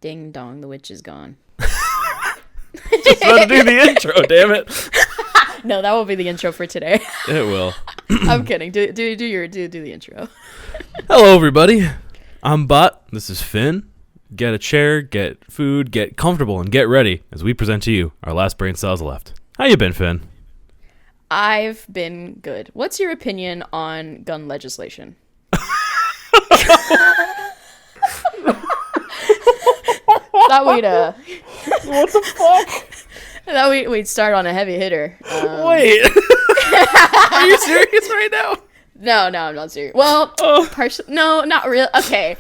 Ding dong, the witch is gone. Just about to do the intro, damn it. No, that will be the intro for today. It will. I'm kidding. Do the intro. Hello, everybody. I'm Bot. This is Finn. Get a chair, get food, get comfortable, and get ready as we present to you our last brain cells left. How you been, Finn? I've been good. What's your opinion on gun legislation? Thought we'd What the fuck? thought we'd start on a heavy hitter. Wait. Are you serious right now? No, I'm not serious. Well, no, not real. Okay,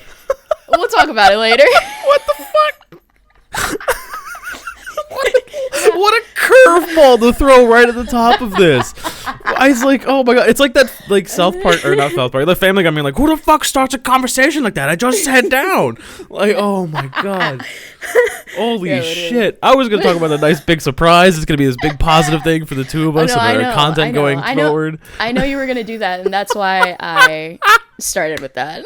we'll talk about it later. What the fuck? What a curveball to throw right at the top of this. I was like, oh my god, it's like that, like South Park, or not South Park, the Family Guy. I mean, like, who the fuck starts a conversation like that? I just sat down. Like, oh my god, holy shit! I was gonna talk about a nice big surprise. It's gonna be this big positive thing for the two of us and our content going forward. I know you were gonna do that, and that's why I started with that.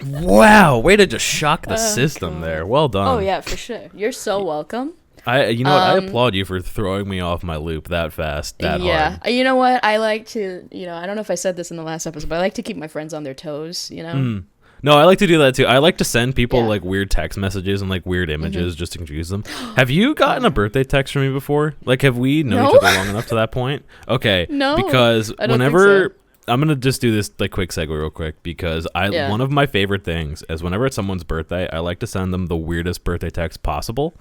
Wow, way to just shock the system there. Well done. Oh yeah, for sure. You're so welcome. You know what? I applaud you for throwing me off my loop that fast, that hard. Yeah, you know what? I like to, I don't know if I said this in the last episode, but I like to keep my friends on their toes, No, I like to do that too. I like to send people like weird text messages and like weird images just to confuse them. Have you gotten a birthday text from me before? Like, have we known each other long enough to that point? Okay. No. Because I don't whenever... think so. I'm going to just do this like quick segue real quick because one of my favorite things is whenever it's someone's birthday, I like to send them the weirdest birthday text possible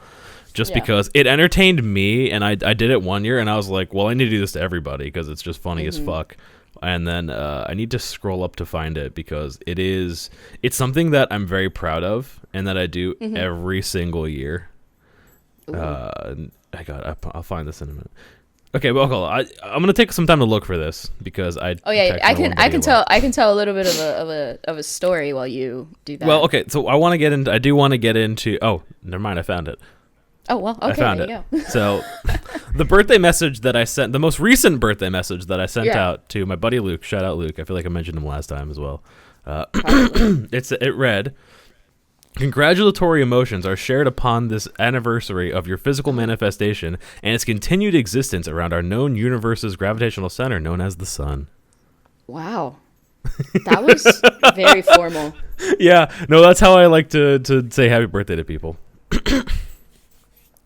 just because it entertained me, and I did it one year and I was like, well, I need to do this to everybody because it's just funny as fuck. And then I need to scroll up to find it because it's something that I'm very proud of and that I do every single year. I'll find this in a minute. Okay, well, I'm gonna take some time to look for this because I can tell a little bit of a story while you do that. Well, okay, so I do want to get into. Oh, never mind, I found it. Oh well, okay, I found there it. You go. So, the birthday message that I sent, the most recent birthday message that I sent out to my buddy Luke. Shout out Luke. I feel like I mentioned him last time as well. It read. Congratulatory emotions are shared upon this anniversary of your physical manifestation and its continued existence around our known universe's gravitational center known as the sun. Wow. That was very formal. Yeah, no, that's how I like to say happy birthday to people.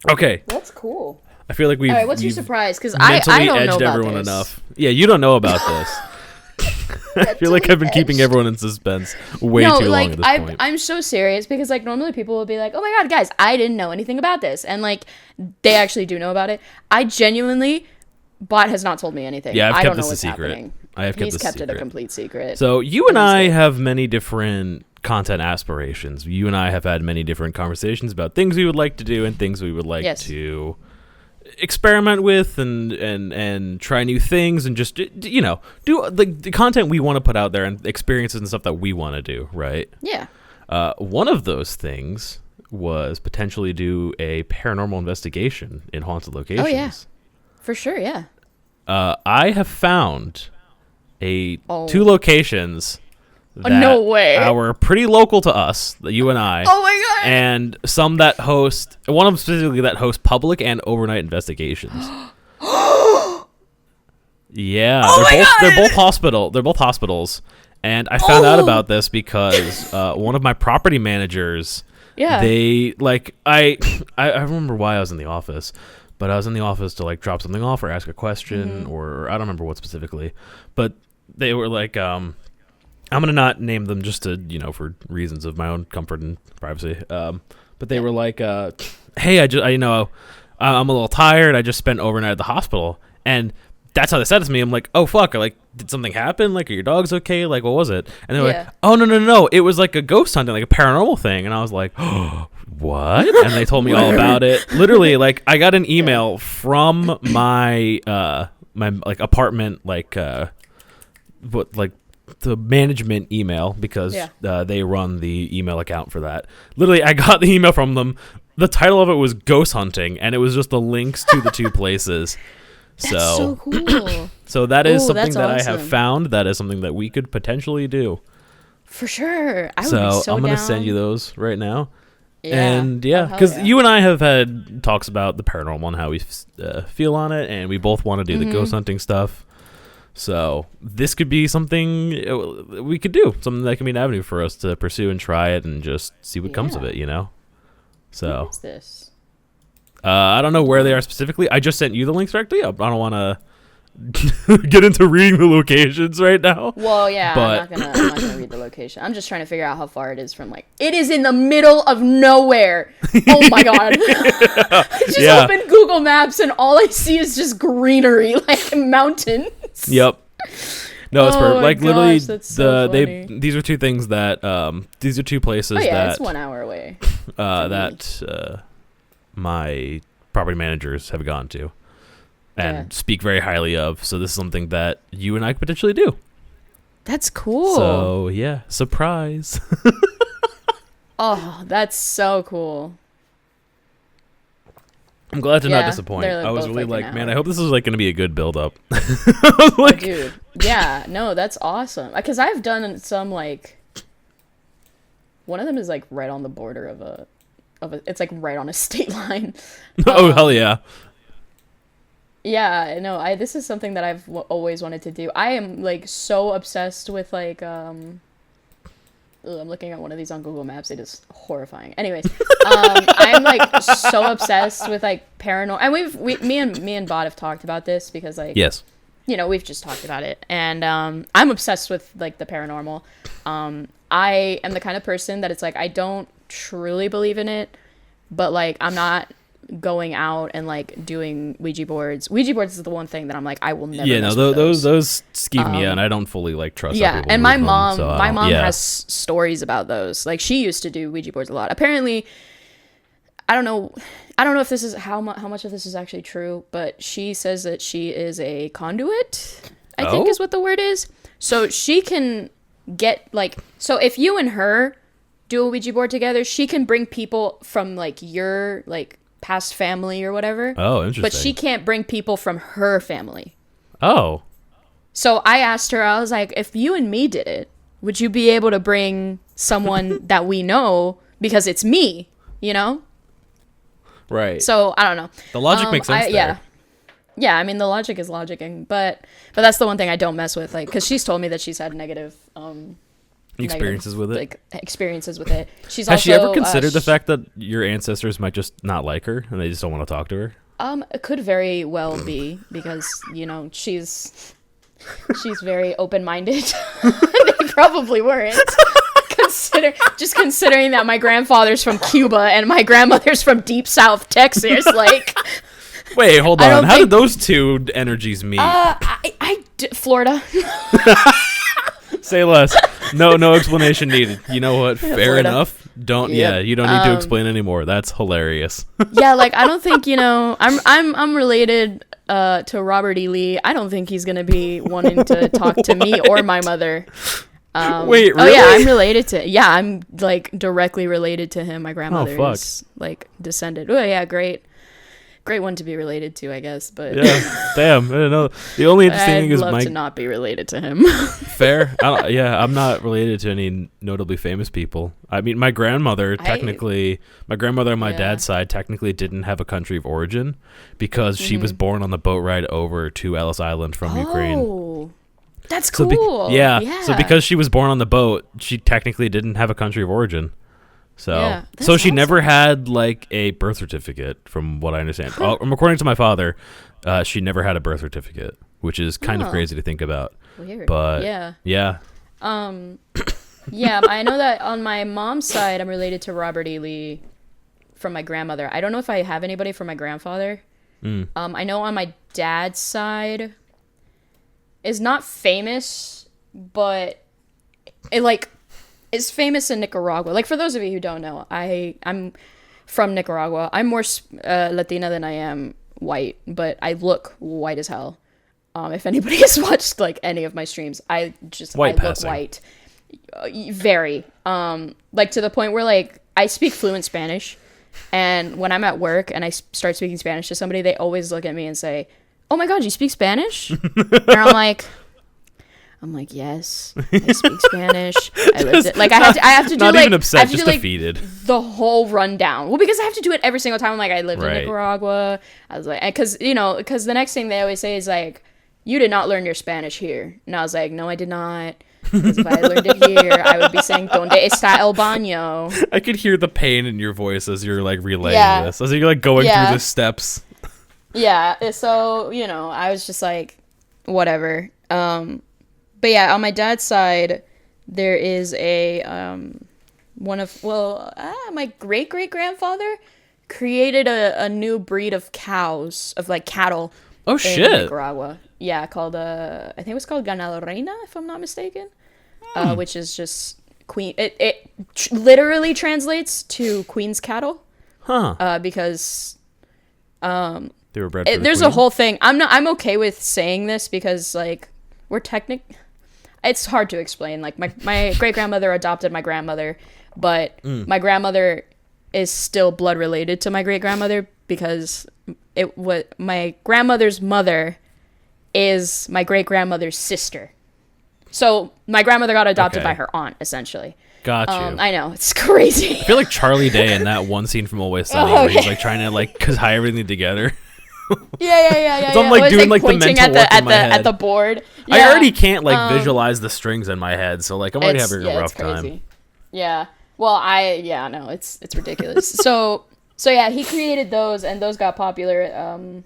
Okay. That's cool. I feel like we've... All right, what's your surprise? Because I don't know edged about everyone this. enough. Yeah, you don't know about this. I feel like I've been keeping everyone in suspense way too long at this point. I'm so serious because like normally people will be like, oh my god, guys, I didn't know anything about this. And like they actually do know about it. I genuinely, Bot has not told me anything. Yeah, I don't know what's happening. He's kept it a complete secret. So you and I have many different content aspirations. You and I have had many different conversations about things we would like to do and things we would like to experiment with and try new things and just do the content we want to put out there and experiences and stuff that we want to do, right? Yeah. One of those things was potentially do a paranormal investigation in haunted locations. Oh yeah, for sure. Yeah. I have found two locations that no way. are pretty local to us, you and I. Oh my god! And some that host, one of them specifically that host public and overnight investigations. Yeah, they're both hospitals. And I found out about this because one of my property managers. Yeah. They like I remember why I was in the office. But I was in the office to like drop something off or ask a question or I don't remember what specifically. But they were like, I'm gonna not name them just to for reasons of my own comfort and privacy. But they were like, hey, I'm a little tired. I just spent overnight at the hospital, and that's how they said it to me. I'm like, oh fuck, like did something happen? Like, are your dogs okay? Like, what was it? And they were like, oh no, it was like a ghost hunting, like a paranormal thing. And I was like, oh, what? And they told me all about it. Literally, like I got an email from my my like apartment the management email because they run the email account for that. Literally, I got the email from them. The title of it was Ghost Hunting, and it was just the links to the two places. That's so cool. So that is something that awesome. I have found. That is something that we could potentially do. For sure. I would So be so I'm gonna down. send you those right now. Yeah. And yeah, Oh, hell because yeah. you and I have had talks about the paranormal and how we feel on it, and we both want to do the ghost hunting stuff. So this could be something we could do, something that can be an avenue for us to pursue and try it and just see what comes of it, you know? So What is this? I don't know where they are specifically. I just sent you the links directly. I don't want to get into reading the locations right now. Well, yeah, but I'm not gonna read the location. I'm just trying to figure out how far it is from, like, it is in the middle of nowhere. Oh my god. I just opened Google Maps and all I see is just greenery, like mountains. Yep. No, it's perfect. Like, literally, that's so funny. these are two things that these are two places that it's 1 hour away. that my property managers have gone to and speak very highly of. So this is something that you and I could potentially do. That's cool. So yeah, surprise. Oh, that's so cool. I'm glad to not disappoint. I was both really like like, an man, hour. I hope this is like going to be a good build up. Oh, dude. Yeah, no, that's awesome. Because I've done some, like, one of them is like right on the border of a it's like right on a state line. Oh, hell yeah. Yeah, no, this is something that I've always wanted to do. I am, like, so obsessed with, like, I'm looking at one of these on Google Maps. It is horrifying. Anyways, I'm, like, so obsessed with, like, paranormal. And me and Bot have talked about this because, like, Yes. you know, we've just talked about it. And I'm obsessed with, like, the paranormal. I am the kind of person that it's like, I don't truly believe in it, but, like, I'm not going out and, like, doing Ouija boards. Ouija boards is the one thing that I'm like, I will never. Yeah, mess no, with those skeeve me out, and I don't fully like trust. Yeah, people and who my move mom, them, so my mom yeah. has stories about those. Like, she used to do Ouija boards a lot. Apparently, I don't know if this is how much of this is actually true, but she says that she is a conduit, I think is what the word is. So she can get, like, so if you and her do a Ouija board together, she can bring people from, like, your, like, past family or whatever. Oh, interesting. But she can't bring people from her family. Oh. So I asked her, I was like, if you and me did it, would you be able to bring someone that we know because it's me, you know? Right. So I don't know. The logic makes sense there. Yeah, I mean, the logic is logicking, but that's the one thing I don't mess with, like, because she's told me that she's had negative experiences with it. Like, experiences with it. Has Has she ever considered the fact that your ancestors might just not like her and they just don't want to talk to her? It could very well be because, you know, she's very open-minded. They probably weren't. Considering that my grandfather's from Cuba and my grandmother's from deep South Texas, like. Wait, hold on. How did those two energies meet? Florida. Say less. No explanation needed. You know what? Fair Florida. enough. Don't. Yep. Yeah, you don't need to explain anymore. That's hilarious. Yeah, like, I don't think, you know, I'm related to Robert E. Lee. I don't think he's gonna be wanting to talk to me or my mother. Wait, really? Oh yeah, I'm related to. Yeah, I'm, like, directly related to him. My grandmother is, like, descended. Oh yeah, great one to be related to, I guess. But yeah, damn. I don't know. The only interesting thing is I'd love to not be related to him. Fair. I'm not related to any notably famous people. I mean, my grandmother on my dad's side technically didn't have a country of origin because she was born on the boat ride over to Ellis Island from Ukraine. Oh, that's cool. So because she was born on the boat, she technically didn't have a country of origin. So she never had, like, a birth certificate, from what I understand. According to my father, she never had a birth certificate, which is kind of crazy to think about. Weird. But yeah. Yeah, I know that on my mom's side, I'm related to Robert E. Lee from my grandmother. I don't know if I have anybody from my grandfather. I know on my dad's side is not famous, but it, like, is famous in Nicaragua. Like, for those of you who don't know, I'm from Nicaragua. I'm more Latina than I am white, but I look white as hell. If anybody has watched, like, any of my streams, I look white. Very. Like, to the point where, like, I speak fluent Spanish, and when I'm at work and I start speaking Spanish to somebody, they always look at me and say, "Oh my God, you speak Spanish?" And I'm like, I'm like, yes, I speak Spanish. I lived it. Like, I have to do not like, even upset, I have to just do, like, defeated. the whole rundown. Well, because I have to do it every single time. I'm like, I lived in Nicaragua. I was like, because the next thing they always say is like, you did not learn your Spanish here. And I was like, no, I did not. Because if I learned it here, I would be saying, ¿Dónde está el baño? I could hear the pain in your voice as you're like relaying this, as you're like going through the steps. Yeah, so, I was just like, whatever. But yeah, on my dad's side, there is my great-great-grandfather created a new breed of cows, of like cattle. Oh, shit. In Nicaragua. Yeah, called, I think it was called Ganado Reina, if I'm not mistaken. Which is just queen. It literally translates to queen's cattle. Huh. Because they were bred for there's the queen? a whole thing. I'm okay with saying this because like it's hard to explain. Like my great grandmother adopted my grandmother, but my grandmother is still blood related to my great grandmother because my grandmother's mother is my great grandmother's sister. So my grandmother got adopted by her aunt, essentially. Got you. I know, it's crazy. I feel like Charlie Day in that one scene from Always Sunny where he's like trying to like tie everything together. Yeah. So I'm like doing like the mental work in my head. At the board. Yeah. I already can't like visualize the strings in my head, so like I'm already having a rough time. Yeah. Well, no, it's ridiculous. so yeah, he created those, and those got popular.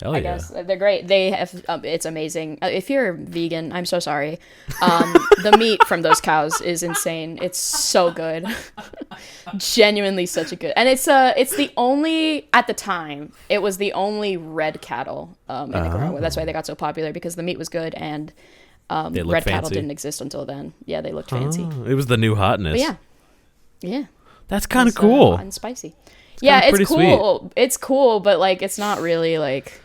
I guess they're great. They have it's amazing. If you're vegan, I'm so sorry. The meat from those cows is insane. It's so good. Genuinely such a good. And it's the only, at the time, it was the only red cattle in Nicaragua. That's why they got so popular, because the meat was good, and red cattle didn't exist until then. Yeah, they looked fancy. It was the new hotness. But yeah. That's kind of cool. Hot and spicy. It's cool. Sweet. It's cool, but like it's not really like,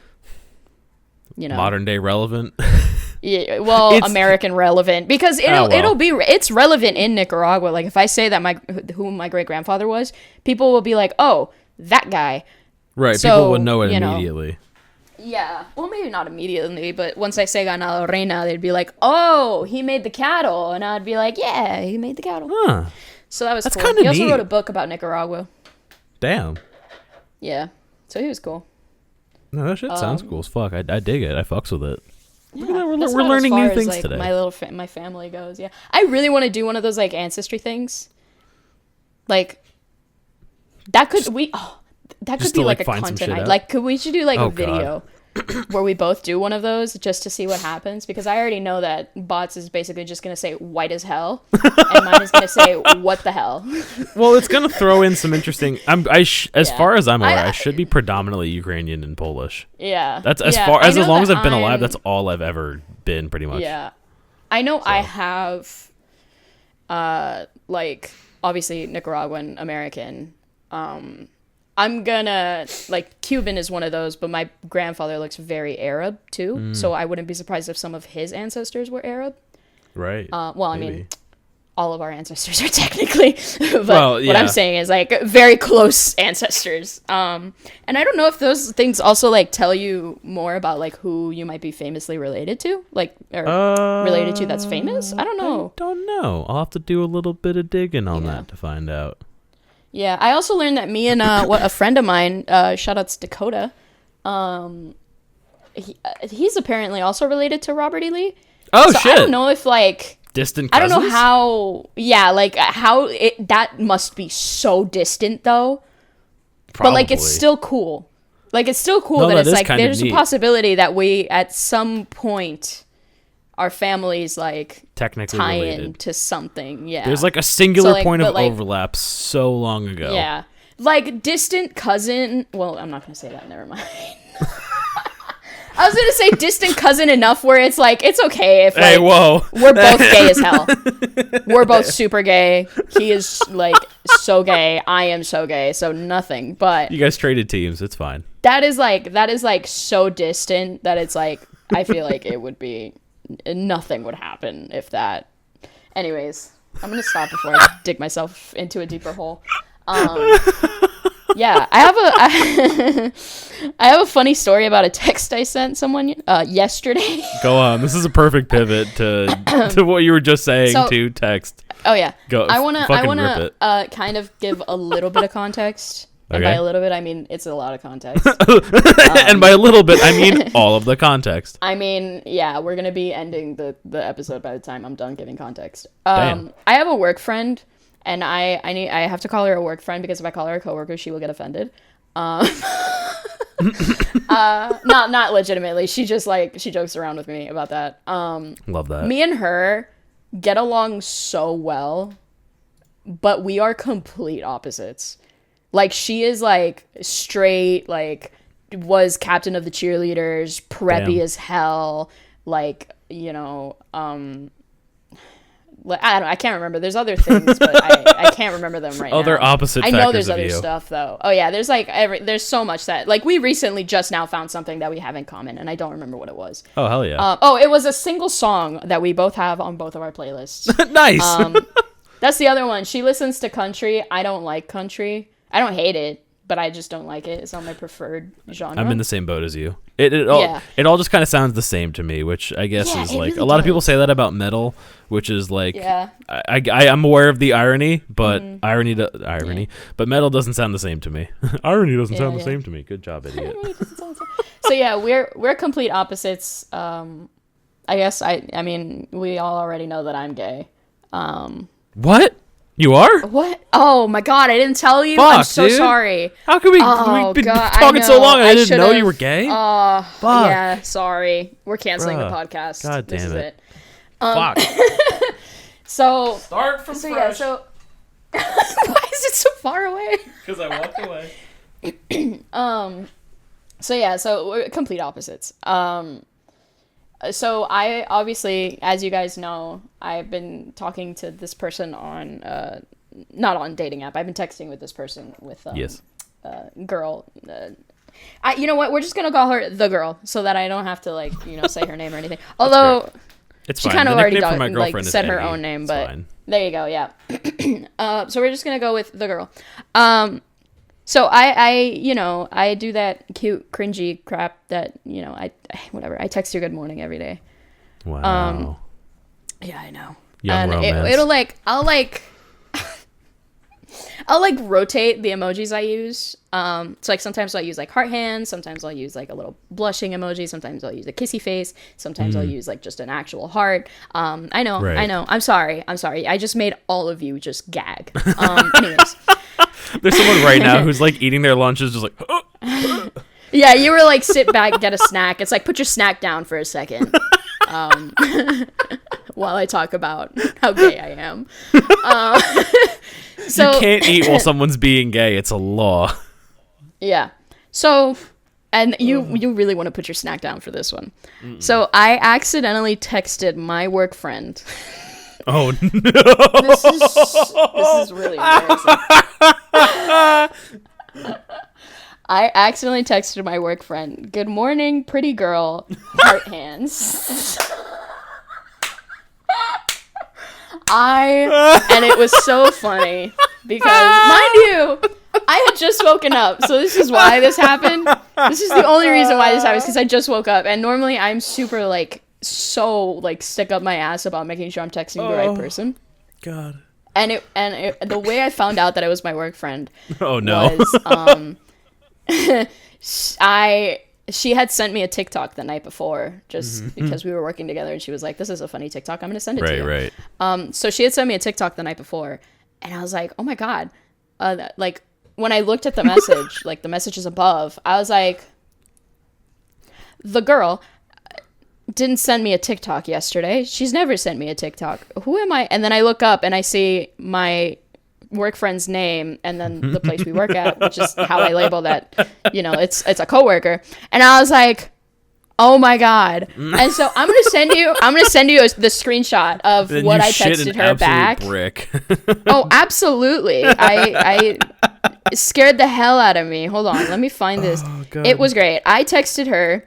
modern day relevant. Yeah, well, American relevant, because it's relevant in Nicaragua. Like if I say that who my great grandfather was, people will be like, "Oh, that guy." Right. So, people would know it immediately. Yeah. Well, maybe not immediately, but once I say Ganado Reina, they'd be like, "Oh, he made the cattle," and I'd be like, "Yeah, he made the cattle." Huh. So that was cool. He also wrote a book about Nicaragua. Damn. Yeah. So he was cool. No, that shit sounds cool as fuck. I dig it. I fucks with it. Yeah, Look at that. We're learning new things today. My family goes. Yeah. I really want to do one of those like ancestry things. Like that could be like a content. Like we should do like a video where we both do one of those just to see what happens, because I already know that Bots is basically just going to say white as hell and mine is going to say what the hell. Well, it's going to throw in some interesting as far as I'm aware, I should be predominantly Ukrainian and Polish. Yeah. That's as long as I've been alive, that's all I've ever been pretty much. Yeah. I know. So. I have like obviously Nicaraguan American, I'm gonna, like, Cuban is one of those, but my grandfather looks very Arab, too. So I wouldn't be surprised if some of his ancestors were Arab. Right. I mean, all of our ancestors are technically. But what I'm saying is, like, very close ancestors. And I don't know if those things also, like, tell you more about, like, who you might be famously related to. Like, or related to that's famous? I don't know. I don't know. I'll have to do a little bit of digging on that to find out. Yeah, I also learned that me and a friend of mine, shout outs Dakota, he's apparently also related to Robert E. Lee. Oh, so shit. I don't know if, like... Distant cousins? I don't know how... Yeah, like, how... that must be so distant, though. Probably. But, like, it's still cool. Like, it's still cool that it's, like, there's a possibility that we, at some point... Our families like technically tie related. In to something. Yeah, there's like a singular point of overlap so long ago. Yeah, like distant cousin. Well, I'm not gonna say that. Never mind. I was gonna say distant cousin enough where it's like it's okay if like, we're both gay as hell. We're both super gay. He is like so gay. I am so gay. So nothing. But you guys traded teams. It's fine. That is like so distant that it's like I feel like it would be. Nothing would happen if that. Anyways, I'm gonna stop before I dig myself into a deeper hole. Yeah, I have a funny story about a text I sent someone yesterday. Go on. This is a perfect pivot to what you were just saying to text. Oh yeah. Go. I wanna kind of give a little bit of context. And by a little bit, I mean it's a lot of context. And by a little bit, I mean all of the context. I mean, yeah, we're gonna be ending the episode by the time I'm done giving context. Damn. I have a work friend, and I have to call her a work friend because if I call her a coworker, she will get offended. Not legitimately. She just she jokes around with me about that. Love that. Me and her get along so well, but we are complete opposites. Like, she is, straight, was captain of the cheerleaders, preppy as hell, I can't remember. There's other things, but I can't remember them right now. Oh, they're opposite factors. I know there's of other you. stuff, though. Oh, yeah, there's, there's so much that, we recently just now found something that we have in common, and I don't remember what it was. Oh, hell yeah. It was a single song that we both have on both of our playlists. Nice! That's the other one. She listens to country. I don't like country. I don't hate it, but I just don't like it. It's not my preferred genre. I'm in the same boat as you. It all just kind of sounds the same to me, which I guess is really a lot of people say that about metal, which is yeah. I'm aware of the irony, but but metal doesn't sound the same to me. Irony doesn't sound the same to me. Good job, idiot. So yeah, we're complete opposites. I guess I mean we all already know that I'm gay. What? You are? What? Oh my god, I didn't tell you. Fuck, I'm so dude. sorry. How could we've been talking so long and I didn't know you were gay? Fuck. Yeah, sorry. We're canceling the Bruh. podcast. God damn this is it. Fuck. So Start from so fresh. yeah, so why is it so far away? Because I walked away. So yeah, so we're complete opposites. So I obviously, as you guys know, I've been talking to this person on, not on dating app. I've been texting with this person with girl. You know what? We're just gonna call her the girl so that I don't have to say her name or anything. Although it's she fine. kind of already said her Eddie. own name, It's but fine. there you go. Yeah. So we're just gonna go with the girl. So I do that cute, cringy crap that, whatever. I text you good morning every day. Wow. Yeah, I know. Young and romance. I'll rotate the emojis I use. So sometimes I'll use heart hands, sometimes I'll use a little blushing emoji, sometimes I'll use a kissy face, sometimes I'll use just an actual heart. I know. I'm sorry. I just made all of you just gag. Anyways. There's someone right now who's eating their lunches just Yeah, you were sit back, get a snack. It's put your snack down for a second. While I talk about how gay I am. So you can't eat while someone's being gay. It's a law. Yeah. So, and you really want to put your snack down for this one. So I accidentally texted my work friend. Oh no! This is really embarrassing. I accidentally texted my work friend, "Good morning, pretty girl, heart hands." And it was so funny because, mind you, I had just woken up, so this is why this happened. This is the only reason why this happens, because I just woke up, and normally I'm super stick up my ass about making sure I'm texting the right person. God. And the way I found out that it was my work friend. Oh no. Was she had sent me a TikTok the night before, just because we were working together, and she was like, "This is a funny TikTok. I'm gonna send it to you." Right. So she had sent me a TikTok the night before, and I was like, "Oh my god!" When I looked at the message, the messages above, I was like, "The girl didn't send me a TikTok yesterday. She's never sent me a TikTok. Who am I?" And then I look up and I see my work friend's name and then the place we work at, which is how I label that, it's a coworker. And I was like, "Oh my god!" And so I'm gonna send you the screenshot of then what you I shit texted an her back. Brick. Oh, absolutely! I it scared the hell out of me. Hold on, let me find this. Oh, God. It was great. I texted her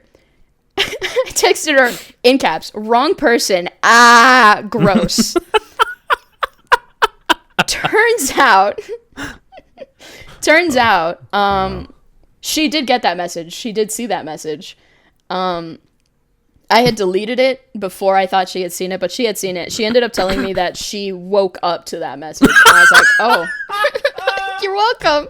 in caps. "Wrong person. Ah, gross." Turns out, she did get that message. She did see that message. I had deleted it before I thought she had seen it, but she had seen it. She ended up telling me that she woke up to that message. And I was like, oh, you're welcome.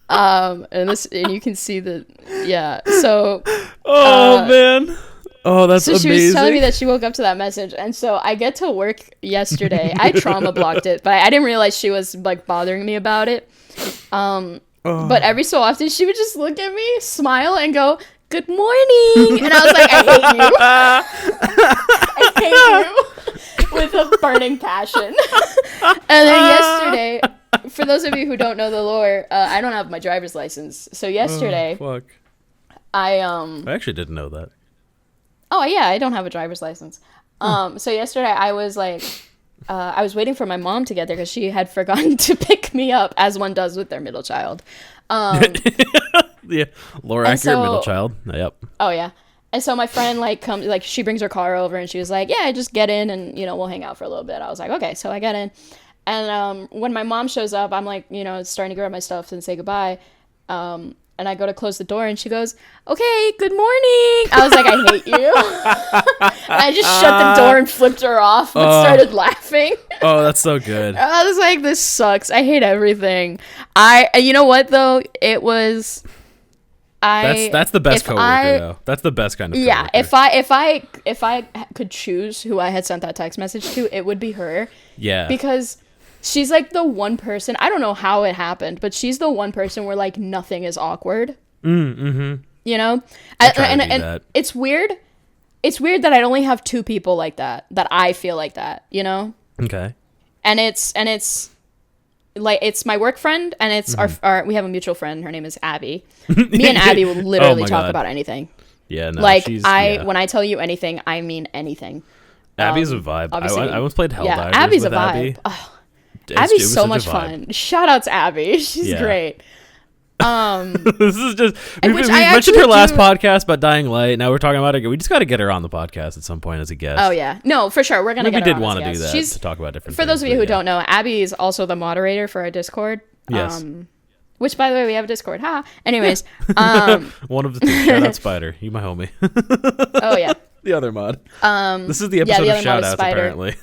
And you can see so. Oh, man. Oh, that's amazing. So she was telling me that she woke up to that message. And so I get to work yesterday. I trauma blocked it, but I didn't realize she was like bothering me about it. But every so often she would just look at me, smile, and go, "Good morning," and I was like, "I hate you. I hate you with a burning passion." And then yesterday, for those of you who don't know the lore, I don't have my driver's license. So yesterday, I actually didn't know that. Oh yeah, I don't have a driver's license. So yesterday I was like, I was waiting for my mom to get there because she had forgotten to pick me up, as one does with their middle child. Yeah, lore accurate middle child. Yep. Oh yeah. And so my friend comes, she brings her car over and she was like, "Yeah, just get in and we'll hang out for a little bit." I was like, "Okay." So I get in, and when my mom shows up, I'm like, starting to grab my stuff and say goodbye. And I go to close the door and she goes, "Okay, good morning." I was like, "I hate you." And I just shut the door and flipped her off, but started laughing. Oh, that's so good. I was like, this sucks. I hate everything. You know what though? It was. That's the best coworker though. That's the best kind of coworker. Yeah, if I could choose who I had sent that text message to, it would be her. Yeah. Because she's like the one person, I don't know how it happened, but she's the one person where nothing is awkward. Mm-hmm. And it's weird. It's weird that I only have two people like that I feel like that, Okay. And it's like, it's my work friend and it's our we have a mutual friend. Her name is Abby. Me and Abby will literally talk about anything. Yeah. No, when I tell you anything, I mean anything. Abby's a vibe. I once played Helldivers Abby's with a vibe. Abby. Oh. Abby's so much fun. Shout out to Abby. She's great. This is just we mentioned her last podcast about Dying Light. Now we're talking about it. We just got to get her on the podcast at some point as a guest. Oh yeah, no, for sure. We're gonna get her on. We did want to do that to talk about different. For those of you who don't know, Abby is also the moderator for our Discord. Yes. Which, by the way, we have a Discord. Ha. Anyways, one of the two. Shout out Spider. You my homie. Oh yeah. The other mod. This is the episode of shout outs apparently.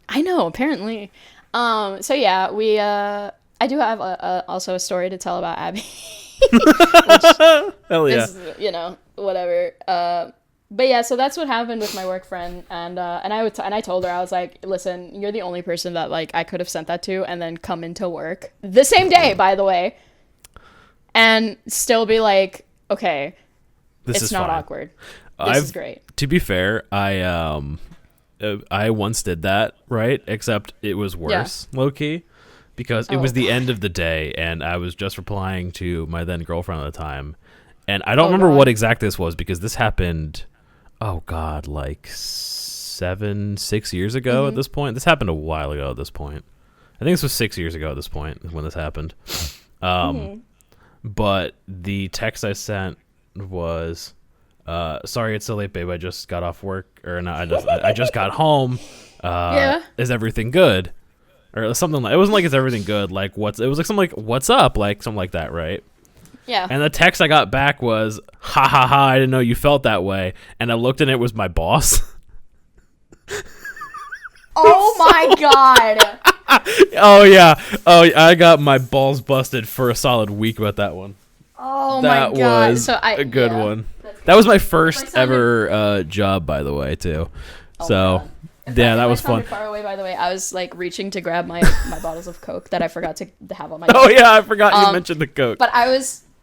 I know. Apparently. So yeah, I do have also a story to tell about Abby. Which hell yeah. Is, whatever. But yeah, so that's what happened with my work friend, and I told her, I was like, "Listen, you're the only person that I could have sent that to, and then come into work the same day, by the way, and still be like, okay, it's not awkward. This is great." To be fair, I once did that, right? Except it was worse, low key, because it was the end of the day, and I was just replying to my then girlfriend at the time, and I don't remember what exact this was because this happened. Oh God, 6 years ago at this point. This happened a while ago at this point. I think this was 6 years ago at this point when this happened. But the text I sent was, "Sorry it's so late, babe. I just got off work, or no, I just got home. Is everything good?" Or something like. It wasn't like "Is everything good?" Like it was like something like "What's up?" Like something like that, right? Yeah. And the text I got back was, "Ha ha ha, I didn't know you felt that way." And I looked and it was my boss. Oh my God. Oh yeah. Oh, I got my balls busted for a solid week about that one. Oh my God. That was a good one. That was my first ever job, by the way, too. So, yeah, that was fun. Far away, by the way, I was reaching to grab my bottles of Coke that I forgot to have on my. Oh yeah, I forgot you mentioned the Coke. But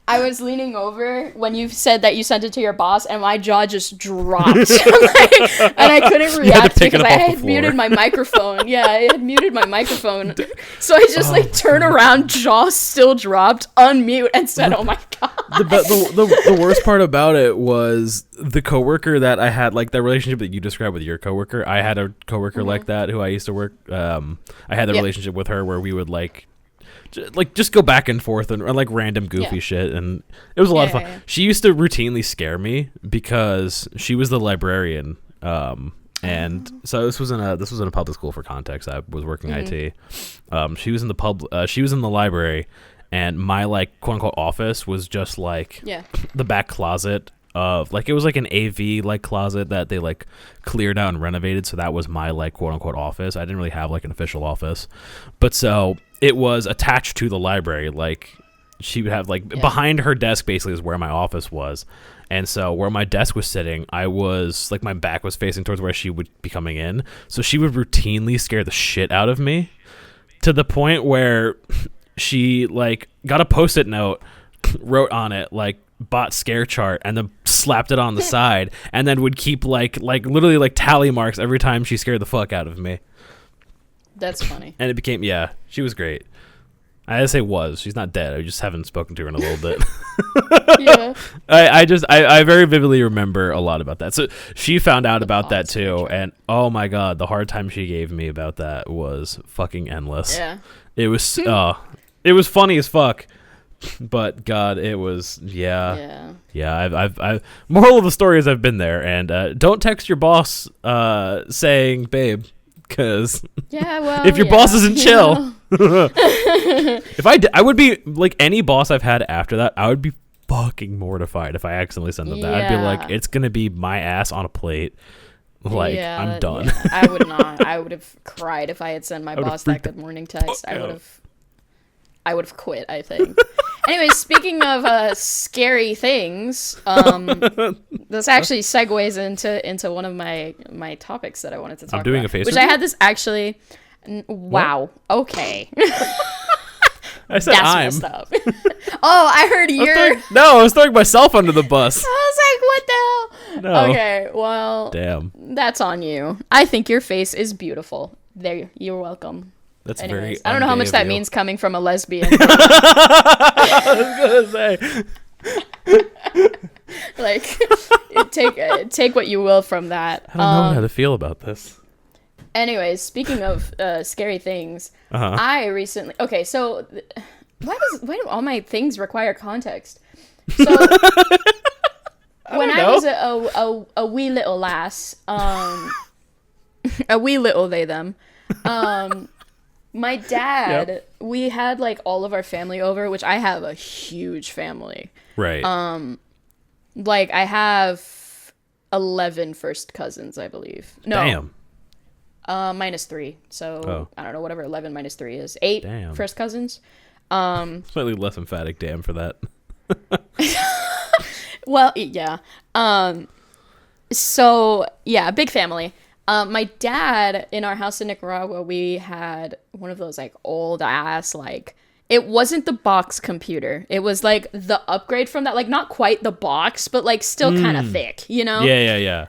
I was leaning over when you said that you sent it to your boss, and my jaw just dropped. And I couldn't react because I had muted my microphone. Yeah, I had muted my microphone. So I just turn around, jaw still dropped, unmute, and said, "Oh my God." The worst part about it was the coworker that I had, the relationship that you described with your coworker. I had a coworker like that who I used to work. I had a relationship with her where we would just go back and forth and random goofy shit, and it was a lot of fun. Yeah. She used to routinely scare me because she was the librarian, and And so this was in a public school. For context, I was working IT. She was in the library, and my like quote unquote office was just like the back closet of like, it was like an AV like closet that they like cleared out and renovated. So that was my like quote unquote office. I didn't really have like an official office, but so it was attached to the library. Like she would have like behind her desk basically is where my office was. And so where my desk was sitting, I was like, my back was facing towards where she would be coming in. So she would routinely scare the shit out of me to the point where she like got a Post-it note, wrote on it like bot scare chart, and then slapped it on the side, and then would keep like literally like tally marks every time she scared the fuck out of me. That's funny. And it became, she was great. I say was. She's not dead. I just haven't spoken to her in a little bit. Yeah. I very vividly remember a lot about that. So she found out about that too, and oh my god, the hard time she gave me about that was fucking endless. Yeah. It was it was funny as fuck. But God, it was yeah. I've moral of the story is I've been there, and don't text your boss saying babe, because if your boss isn't chill, if I would be like, any boss I've had after that, I would be fucking mortified if I accidentally sent them that. I'd be like, it's gonna be my ass on a plate. Like, I'm done. Yeah. I would not. I would have cried if I had sent my boss that good morning text. I would have quit, I think. Anyway, speaking of scary things, this actually segues into one of my topics that I wanted to talk about. I'm doing a face which review? I had this actually. Wow. What? Okay. I said That's messed up. Oh, I heard you're. I was throwing myself under the bus. I was like, what the hell? No. Okay, well. Damn. That's on you. I think your face is beautiful. There, you're welcome. That's Anyways, very. I don't know how much that means coming from a lesbian. I was gonna say. Like, take what you will from that. I don't know how to feel about this. Anyways, speaking of scary things, I recently. Okay, so why do all my things require context? So when I was a wee little lass, a wee little they them. My dad, we had like all of our family over, which I have a huge family. Right. Like I have 11 first cousins, I believe. No. Damn. -3. So I don't know, whatever 11 minus 3 is. 8 first cousins. Slightly less emphatic damn for that. Well, yeah. So yeah, big family. My dad, in our house in Nicaragua, we had one of those like old ass, like, it wasn't the box computer. It was like the upgrade from that, like not quite the box, but like still kind of thick, you know? Yeah.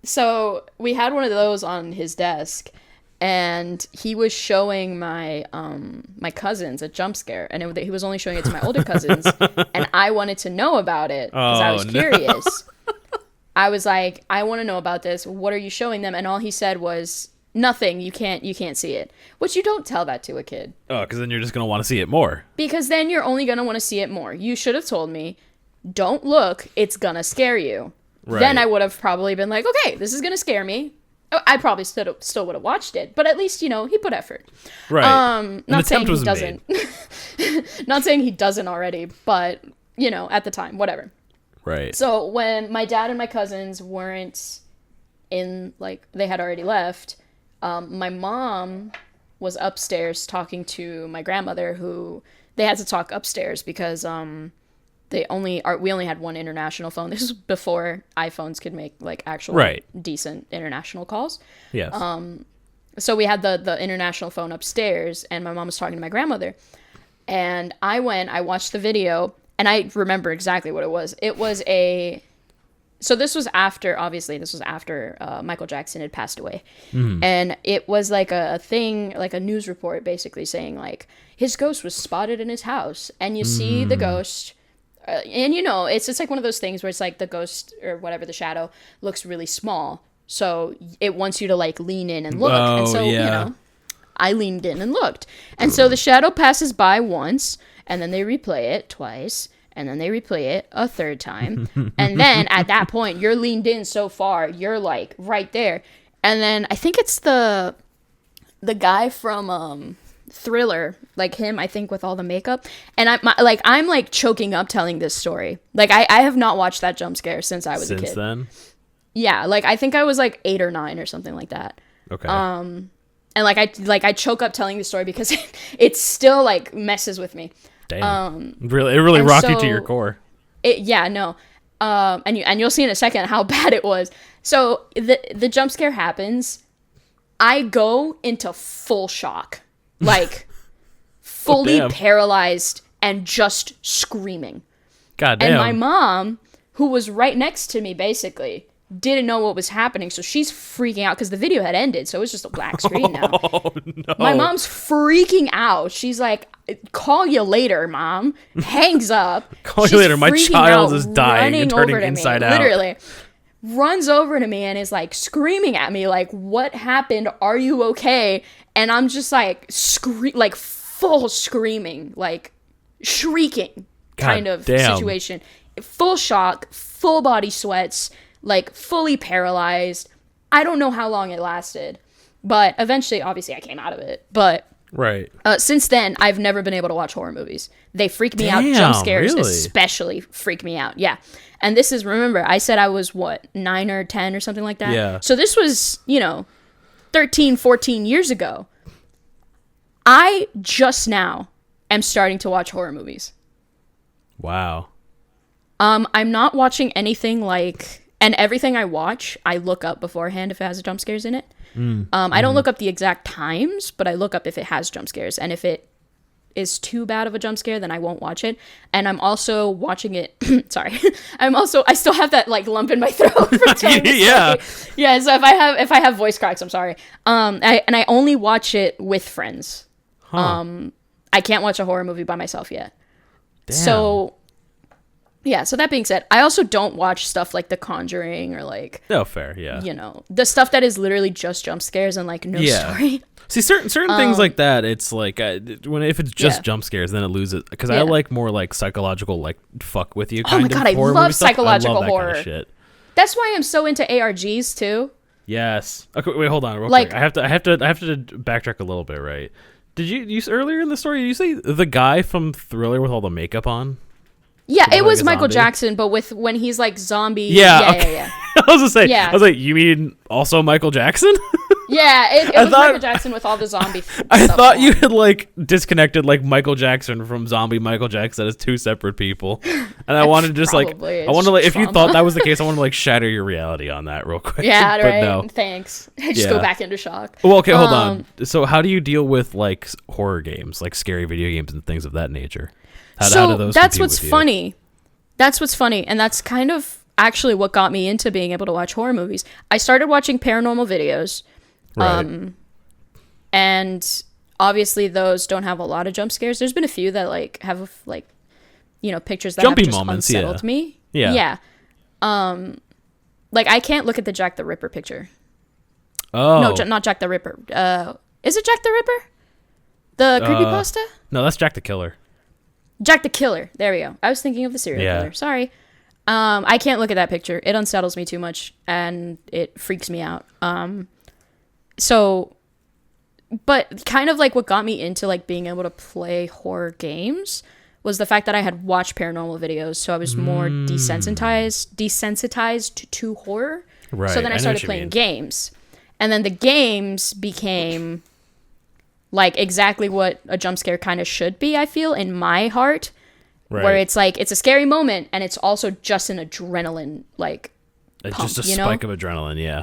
So we had one of those on his desk, and he was showing my my cousins a jump scare, and he was only showing it to my older cousins, and I wanted to know about it because I was curious. I was like, I want to know about this. What are you showing them? And all he said was, nothing. You can't see it. Which you don't tell that to a kid. Oh, because then you're just going to want to see it more. Because then you're only going to want to see it more. You should have told me, don't look. It's going to scare you. Right. Then I would have probably been like, okay, this is going to scare me. I probably still would have watched it. But at least, he put effort. Right. Not saying he doesn't. Not saying he doesn't already. But, at the time, whatever. Right. So when my dad and my cousins weren't in, like, they had already left, my mom was upstairs talking to my grandmother, who they had to talk upstairs because we only had one international phone. This was before iPhones could make like actual decent international calls. Yes. So we had the international phone upstairs, and my mom was talking to my grandmother, and I watched the video. And I remember exactly what it was. It was so this was after Michael Jackson had passed away. Mm-hmm. And it was like a thing, like a news report basically saying like, his ghost was spotted in his house. And you see the ghost, and it's just like one of those things where it's like the ghost or whatever, the shadow looks really small. So it wants you to like lean in and look. Oh, and so, yeah. I leaned in and looked. And so the shadow passes by once, and then they replay it twice, and then they replay it a third time. And then at that point, you're leaned in so far, you're like right there. And then I think it's the guy from Thriller, like him, I think, with all the makeup. And I'm like choking up telling this story. Like I have not watched that jump scare since I was a kid. Since then? Yeah, like I think I was like 8 or 9 or something like that. Okay. And I choke up telling the story because it still like messes with me. Damn. It really rocked you to your core. And you'll see in a second how bad it was. So the jump scare happens. I go into full shock, like fully paralyzed and just screaming. God damn. And my mom, who was right next to me, basically didn't know what was happening, so she's freaking out because the video had ended, so it was just a black screen now. Oh, no. My mom's freaking out. She's like, "Call you later, Mom." Hangs up. Call you later. My child is dying and turning inside out. Literally. Runs over to me and is like screaming at me like, "What happened? Are you okay?" And I'm just like like full screaming, like shrieking kind of situation. Full shock, full body sweats, like fully paralyzed. I don't know how long it lasted, but eventually, obviously, I came out of it. But right. Since then, I've never been able to watch horror movies. They freak me out. Jump scares especially freak me out. Yeah. And this is, remember, I said I was, 9 or 10 or something like that? Yeah. So this was, 13, 14 years ago. I just now am starting to watch horror movies. Wow. I'm not watching anything like, and everything I watch, I look up beforehand if it has jump scares in it. I don't look up the exact times, but I look up if it has jump scares. And if it is too bad of a jump scare, then I won't watch it. And I'm also watching it. Sorry. I still have that like lump in my throat from telling the story. Yeah. So if I have voice cracks, I'm sorry. I only watch it with friends. I can't watch a horror movie by myself yet. Damn. So yeah. So that being said, I also don't watch stuff like The Conjuring or like, fair. Yeah. The stuff that is literally just jump scares and like no story. See, certain things like that, it's like if it's just jump scares, then it loses. Because I like more like psychological, like fuck with you. Kind oh my god, I love psychological horror. Kind of shit. That's why I'm so into ARGs too. Yes. Okay, wait, hold on, real quick. I have to backtrack a little bit, right? Did you earlier in the story? Did you say the guy from Thriller with all the makeup on? Yeah, it was Michael Jackson, but when he's like zombie. Yeah. I was gonna say. Yeah. I was like, you mean also Michael Jackson? Yeah, it was Michael Jackson with all the zombie stuff. I thought you had like disconnected like Michael Jackson from zombie Michael Jackson as two separate people, and I wanted to just if you thought that was the case, I want to like shatter your reality on that real quick. Yeah, but right. No. Thanks. I just go back into shock. Well, okay, hold on. So, how do you deal with like horror games, like scary video games and things of that nature? How do those that's what's funny. That's what's funny, and that's kind of actually what got me into being able to watch horror movies. I started watching paranormal videos. Right. And obviously those don't have a lot of jump scares. There's been a few that like have like, pictures that jumpy have just moments, unsettled me. Yeah. Like I can't look at the Jack the Ripper picture. Oh. No, not Jack the Ripper. Is it Jack the Ripper? The creepypasta? No, that's Jack the Killer. Jack the Killer. There we go. I was thinking of the serial killer. Sorry. I can't look at that picture. It unsettles me too much and it freaks me out. So, but kind of like what got me into like being able to play horror games was the fact that I had watched paranormal videos. So I was more desensitized to horror. Right. So then I started playing games. And then the games became like exactly what a jump scare kind of should be, I feel, in my heart. Right. Where it's like, it's a scary moment and it's also just an adrenaline, like, pump, just a spike of adrenaline, yeah.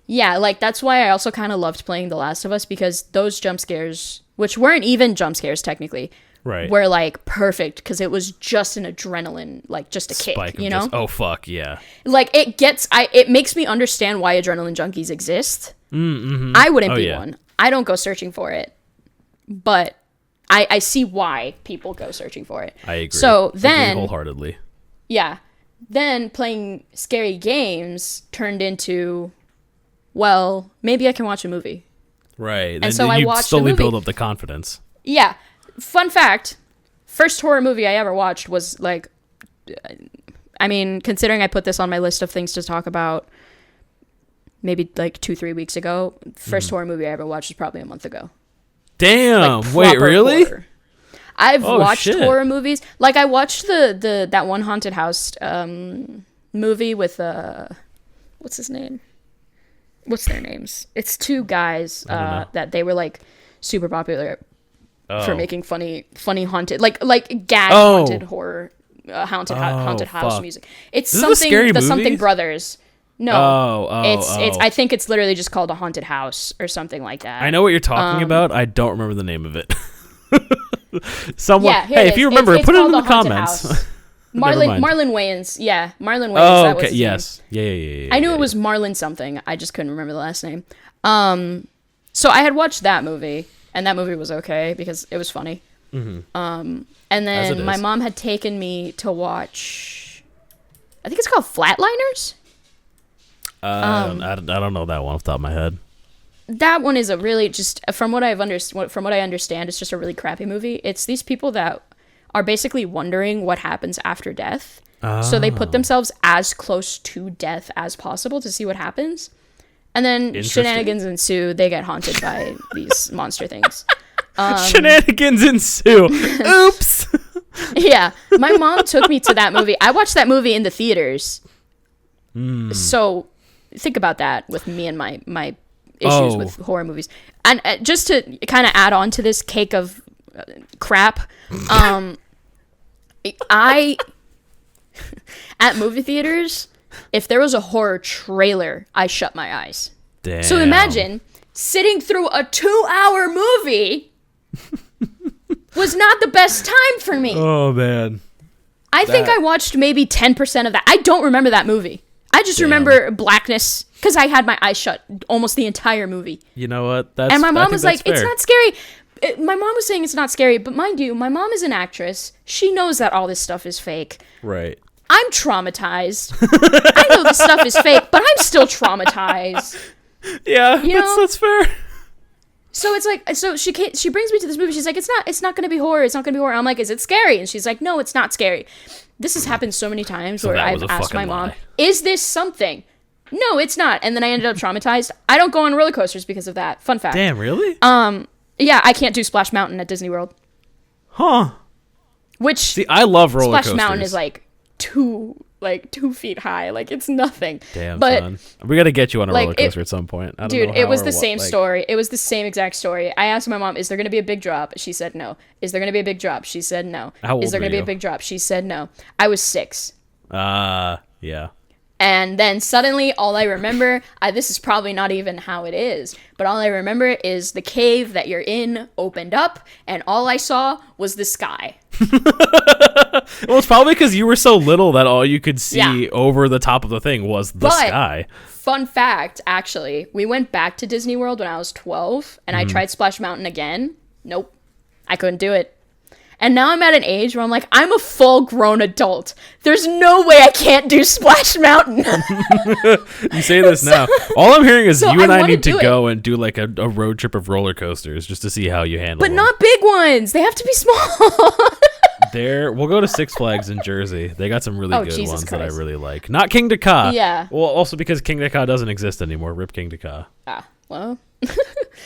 Yeah, like, that's why I also kind of loved playing The Last of Us, because those jump scares, which weren't even jump scares technically, were, like, perfect, because it was just an adrenaline, like, just a kick, you know? Oh, fuck, yeah. Like, it makes me understand why adrenaline junkies exist. Mm-hmm. I wouldn't be one. I don't go searching for it. But I see why people go searching for it. I agree. So then... I agree wholeheartedly. Yeah. Then playing scary games turned into... well, maybe I can watch a movie. Right. And so I watched slowly build up the confidence. Yeah. Fun fact, first horror movie I ever watched was like, I mean, considering I put this on my list of things to talk about, maybe like 2-3 weeks ago. First horror movie I ever watched was probably a month ago. Damn. Like, wait, really? Horror. I've watched horror movies. Like, I watched that one haunted house movie with what's his name? What's their names? It's two guys that they were like super popular for making funny haunted like gag haunted horror haunted house music. It's something the Something Brothers. No, it's I think it's literally just called a haunted house or something like that. I know what you're talking about. I don't remember the name of it. Someone, hey, if you remember, it's put it in the comments. Marlon Wayans. Yeah, Marlon Wayans. Oh, that was okay. his Yes. name. Yeah. I knew it was Marlon something. I just couldn't remember the last name. So I had watched that movie, and that movie was okay because it was funny. Mm-hmm. And then my mom had taken me to watch, I think it's called Flatliners. I don't know that one off the top of my head. That one is a really just from what I understand, it's just a really crappy movie. It's these people that are basically wondering what happens after death. So they put themselves as close to death as possible to see what happens. And then shenanigans ensue. They get haunted by these monster things. Shenanigans ensue. Oops. Yeah. My mom took me to that movie. I watched that movie in the theaters. So think about that with me and my issues with horror movies. And just to kind of add on to this cake of crap, I at movie theaters, if there was a horror trailer, I shut my eyes. Damn. So imagine sitting through a 2-hour movie was not the best time for me. Oh man. I think I watched maybe 10% of that. I don't remember that movie. I just remember blackness because I had my eyes shut almost the entire movie. You know what? And my mom was like, "It's not scary." My mom was saying it's not scary, but mind you, my mom is an actress. She knows that all this stuff is fake. Right. I'm traumatized. I know this stuff is fake, but I'm still traumatized. Yeah, that's fair. So it's like, she brings me to this movie. She's like, it's not going to be horror. It's not going to be horror. I'm like, is it scary? And she's like, no, it's not scary. This has happened so many times where I've asked my mom, is this something? No, it's not. And then I ended up traumatized. I don't go on roller coasters because of that. Fun fact. Damn, really? Yeah, I can't do Splash Mountain at Disney World. Huh. Which, see, I love roller coasters. Splash Mountain is like 2 feet high. Like, it's nothing. Damn, but son. We got to get you on a roller coaster at some point. I don't know it was the same story. It was the same exact story. I asked my mom, is there going to be a big drop? She said no. Is there going to be a big drop? She said no. How old is there going to be you? a big drop? She said no. I was 6. Yeah. And then suddenly, all I remember, this is probably not even how it is, but all I remember is the cave that you're in opened up, and all I saw was the sky. Well, it's probably because you were so little that all you could see over the top of the thing was the sky. Fun fact, actually, we went back to Disney World when I was 12, and I tried Splash Mountain again. Nope. I couldn't do it. And now I'm at an age where I'm like, I'm a full-grown adult. There's no way I can't do Splash Mountain. You say this now. All I'm hearing is you and I need to go and do like a road trip of roller coasters just to see how you handle them. But not big ones. They have to be small. We'll go to Six Flags in Jersey. They got some really good ones that I Christ. really like. Not King Dakar. Yeah. Well, also because King Dakar doesn't exist anymore. Rip King Dakar. Well.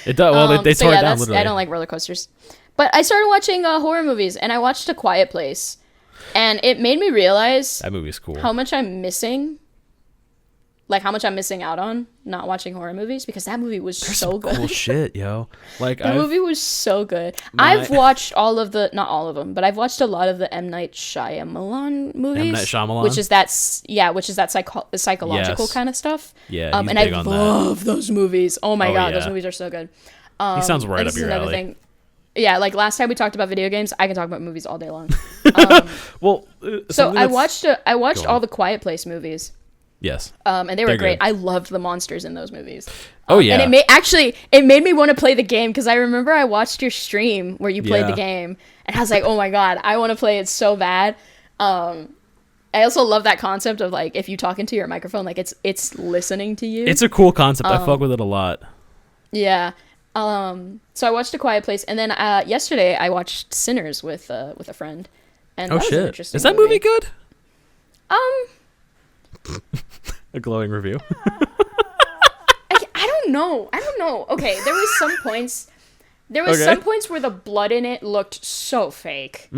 It does. Well, they tore it down literally. I don't like roller coasters. But I started watching horror movies, and I watched A Quiet Place, and it made me realize that movie's cool. How much I'm missing, like how much I'm missing out on not watching horror movies, because that movie was so good. Cool shit, yo! Like that movie was so good. I've watched not all of them, but I've watched a lot of the M. Night Shyamalan movies. M. Night Shyamalan, which is that psychological kind of stuff. Yeah, and I love those movies. Oh my god, those movies are so good. He sounds right up your alley. Thing. Yeah, like last time we talked about video games, I can talk about movies all day long. So I watched all the Quiet Place movies. Yes. And they were great. Good. I loved the monsters in those movies. Oh yeah. And it made me want to play the game because I remember I watched your stream where you played the game, and I was like, oh my god, I want to play it so bad. I also love that concept of like if you talk into your microphone, like it's listening to you. It's a cool concept. I fuck with it a lot. Yeah. So I watched A Quiet Place, and then yesterday I watched Sinners with a friend. And that was an interesting Is that movie good? A glowing review. don't know. Okay, there was some points. There was some points where the blood in it looked so fake.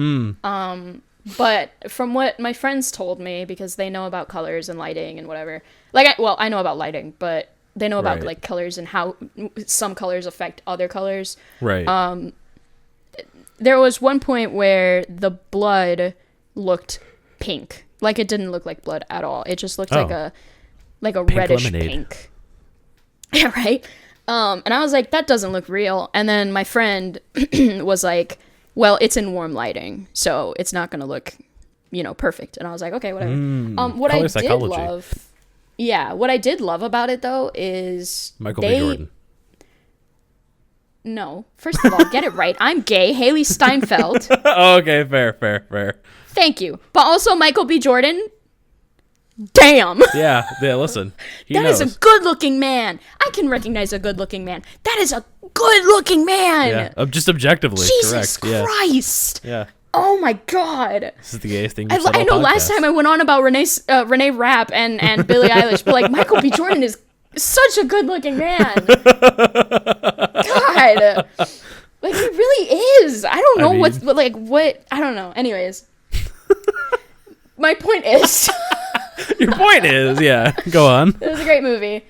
But from what my friends told me, because they know about colors and lighting and whatever, I know about lighting, but they know about like colors and how some colors affect other colors. Right. There was one point where the blood looked pink. Like, it didn't look like blood at all. It just looked like a pink reddish lemonade. Pink. Yeah, right? And I was like, that doesn't look real. And then my friend was like, well, it's in warm lighting, so it's not going to look, perfect. And I was like, okay, whatever. What I did love... Yeah, what I did love about it, though, is... Michael B. Jordan. No. First of all, get it right. I'm gay. Haley Steinfeld. Oh, okay, fair. Thank you. But also Michael B. Jordan. Damn. Yeah, listen. That is a good-looking man. I can recognize a good-looking man. That is a good-looking man. Yeah, just objectively. Jesus correct. Christ. Yeah. Oh my God. This is the gayest thing I know last time I went on about Renee Rapp and Billie Eilish, but like Michael B. Jordan is such a good-looking man. God. Like, he really is. I don't know what, I don't know. Anyways. My point is... Your point is, yeah. Go on. It was a great movie.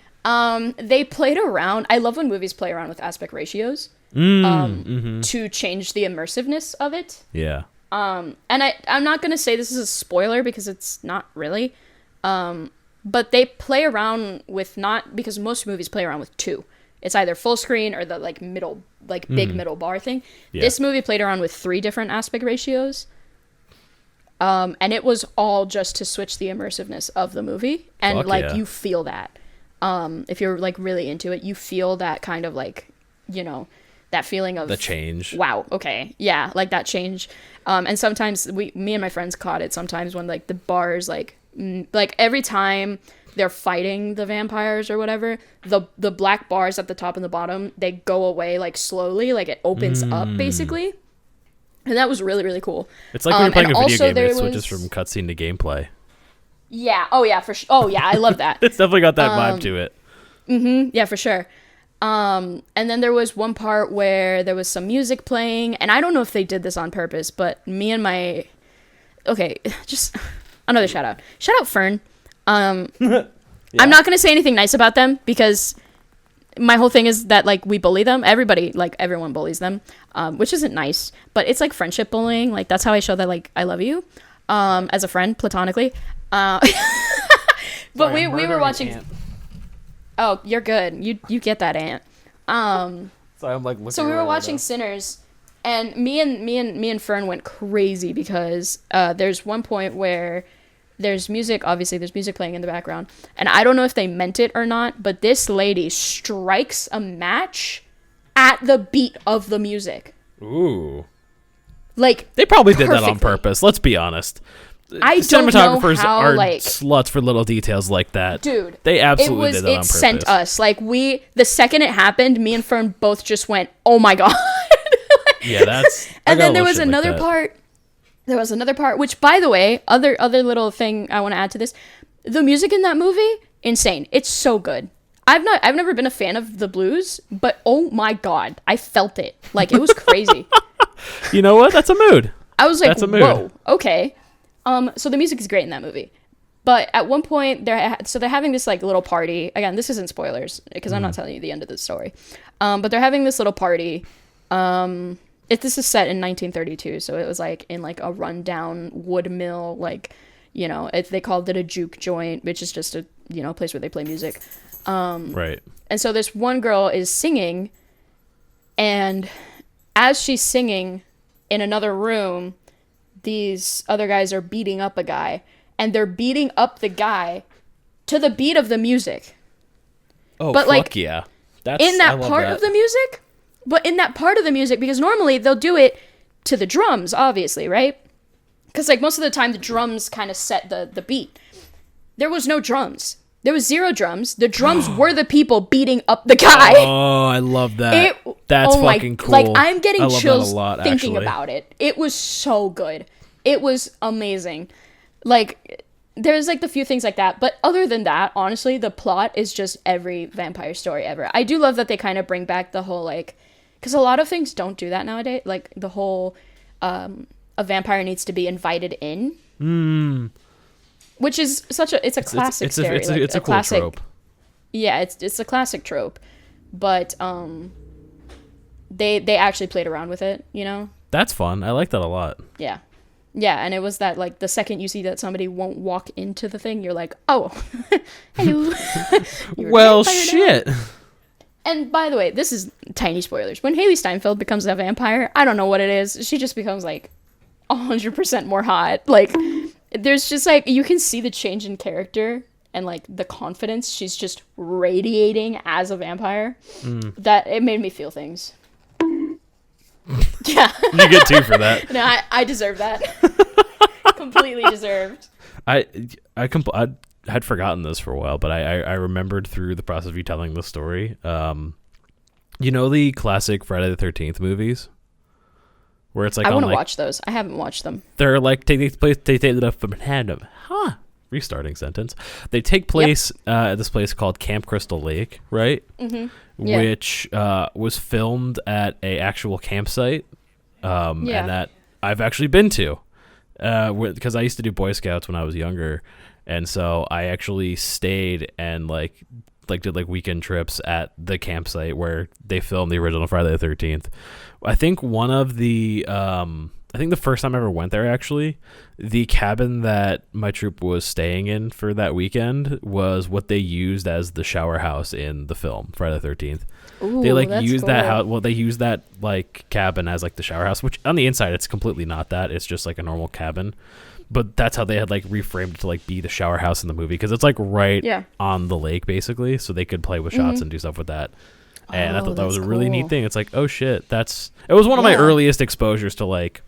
They played around... I love when movies play around with aspect ratios to change the immersiveness of it. Yeah. And I'm not going to say this is a spoiler because it's not really. But they play around with not... Because most movies play around with 2. It's either full screen or the like middle, like big middle bar thing. Yeah. This movie played around with 3 different aspect ratios. And it was all just to switch the immersiveness of the movie. And you feel that. If you're like really into it, you feel that kind of like, that feeling of the change. Wow. Okay. Yeah. Like that change. And sometimes me and my friends caught it sometimes when like the bars, like every time they're fighting the vampires or whatever, the black bars at the top and the bottom, they go away like slowly, like it opens up basically. And that was really, really cool. It's like when you're playing a video game and it switches from cutscene to gameplay. Yeah. Oh, yeah, for sure. Oh, yeah, I love that. It's definitely got that vibe to it. Mm-hmm. Yeah, for sure. And then there was one part where there was some music playing, and I don't know if they did this on purpose, but me and my... Okay, just another shout out. Shout out Fern. Yeah. I'm not going to say anything nice about them because... My whole thing is that, like, we bully them. Everyone bullies them, which isn't nice. But it's, like, friendship bullying. Like, that's how I show that, like, I love you as a friend, platonically. But we were watching... Ant. Oh, you're good. You get that, Ant. So I'm, like, looking so we were watching Sinners, and me and Fern went crazy because there's one point where... There's music playing in the background. And I don't know if they meant it or not, but this lady strikes a match at the beat of the music. Ooh. Like, they probably did that on purpose, let's be honest. I don't know how, are sluts for little details like that. Dude. They absolutely did that on purpose. It sent us. Like, the second it happened, me and Fern both just went, oh my God. Yeah, that's... And then there was another part... There was another part, which, by the way, other little thing I want to add to this. The music in that movie, insane. It's so good. I've never been a fan of the blues, but oh my God, I felt it. Like, it was crazy. You know what? That's a mood. I was like, whoa, okay. So the music is great in that movie. But at one point, they're having this, like, little party. Again, this isn't spoilers, because I'm not telling you the end of the story. But they're having this little party. This is set in 1932, so it was like in like a rundown wood mill, like, they called it a juke joint, which is just a place where they play music. Right. And so this one girl is singing, and as she's singing in another room, these other guys are beating up a guy, and they're beating up the guy to the beat of the music. Oh, but fuck yeah. In that part of the music. But in that part of the music, because normally they'll do it to the drums, obviously, right? Because, like, most of the time the drums kind of set the beat. There was no drums. There was 0 drums. The drums were the people beating up the guy. Oh, I love that. That's fucking cool. Like, I'm getting chills thinking about it. It was so good. It was amazing. Like, there's like the few things like that, but other than that, honestly, the plot is just every vampire story ever. I do love that they kind of bring back the whole like, because a lot of things don't do that nowadays, like the whole a vampire needs to be invited in, which is such a, it's a classic story. It's a cool classic trope. Yeah, it's a classic trope, but they actually played around with it, you know. That's fun. I like that a lot. Yeah. Yeah, and it was that, like, the second you see that somebody won't walk into the thing, you're like, oh, hello. Well, shit. Now. And by the way, this is tiny spoilers. When Haley Steinfeld becomes a vampire, I don't know what it is. She just becomes, like, 100% more hot. Like, there's just, like, you can see the change in character and, like, the confidence she's just radiating as a vampire. That it made me feel things. Yeah. You get 2 for that. No, I deserve that. Completely deserved. I had forgotten this for a while, but I remembered through the process of you telling the story. You know the classic Friday the 13th movies? Where it's like I want to watch those. I haven't watched them. They're like restarting sentence. They take place at this place called Camp Crystal Lake, right? Mm-hmm. Yeah. Which was filmed at a actual campsite, and that I've actually been to, because I used to do Boy Scouts when I was younger, and so I actually stayed and like did like weekend trips at the campsite where they filmed the original Friday the 13th. I think I think the first time I ever went there, actually, the cabin that my troop was staying in for that weekend was what they used as the shower house in the film Friday the 13th. Ooh, they like that's used cool. that house. Well, they used that like cabin as like the shower house, which on the inside it's completely not that. It's just like a normal cabin. But that's how they had like reframed it to like be the shower house in the movie, because it's like right on the lake basically, so they could play with shots and do stuff with that. And I thought that was a really neat thing. It's like, oh shit, it was one of my earliest exposures to like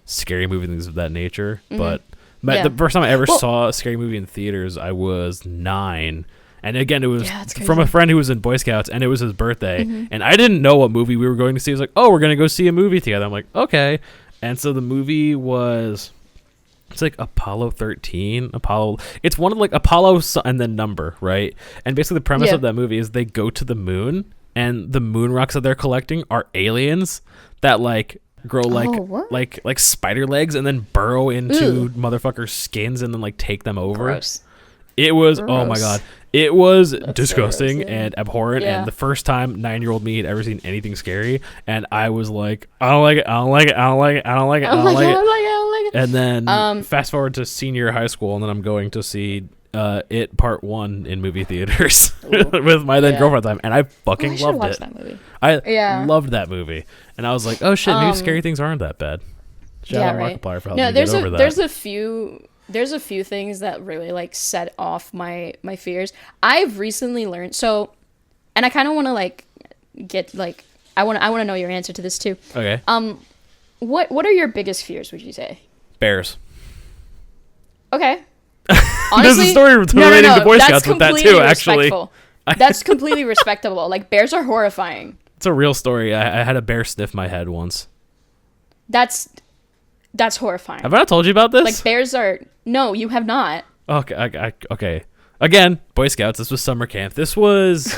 scary movie things of that nature. But the first time I ever saw a scary movie in theaters, I was 9. And again, it was from a friend who was in Boy Scouts, and it was his birthday. And I didn't know what movie we were going to see. It was like, oh, we're going to go see a movie together. I'm like, okay. And so the movie was, it's like Apollo 13. It's one of like Apollo and then number, right? And basically the premise of that movie is they go to the moon, and the moon rocks that they're collecting are aliens that like grow like spider legs and then burrow into motherfuckers' skins and then like take them over. Gross. It was oh my god. It was That's disgusting so gross, and abhorrent, and the first time 9-year-old me had ever seen anything scary, and I was like, I don't like it. And then fast forward to senior high school, and then I'm going to see It Part 1 in movie theaters with my then girlfriend time, and I fucking loved it. That movie. I loved that movie, and I was like, oh shit, maybe scary things aren't that bad. Shout out Markiplier for helping me get over that. There's a few things that really like set off my fears. I've recently learned, so, and I kind of want to like get like I want to know your answer to this too. Okay. What are your biggest fears, would you say? Bears. Okay. Honestly, there's a story relating to Boy Scouts with that too, actually. That's completely respectable. Like, bears are horrifying. It's a real story. I had a bear sniff my head once. That's horrifying. Have I not told you about this? Like, bears are... No, you have not. Okay. Okay. Again, Boy Scouts. This was summer camp. This was...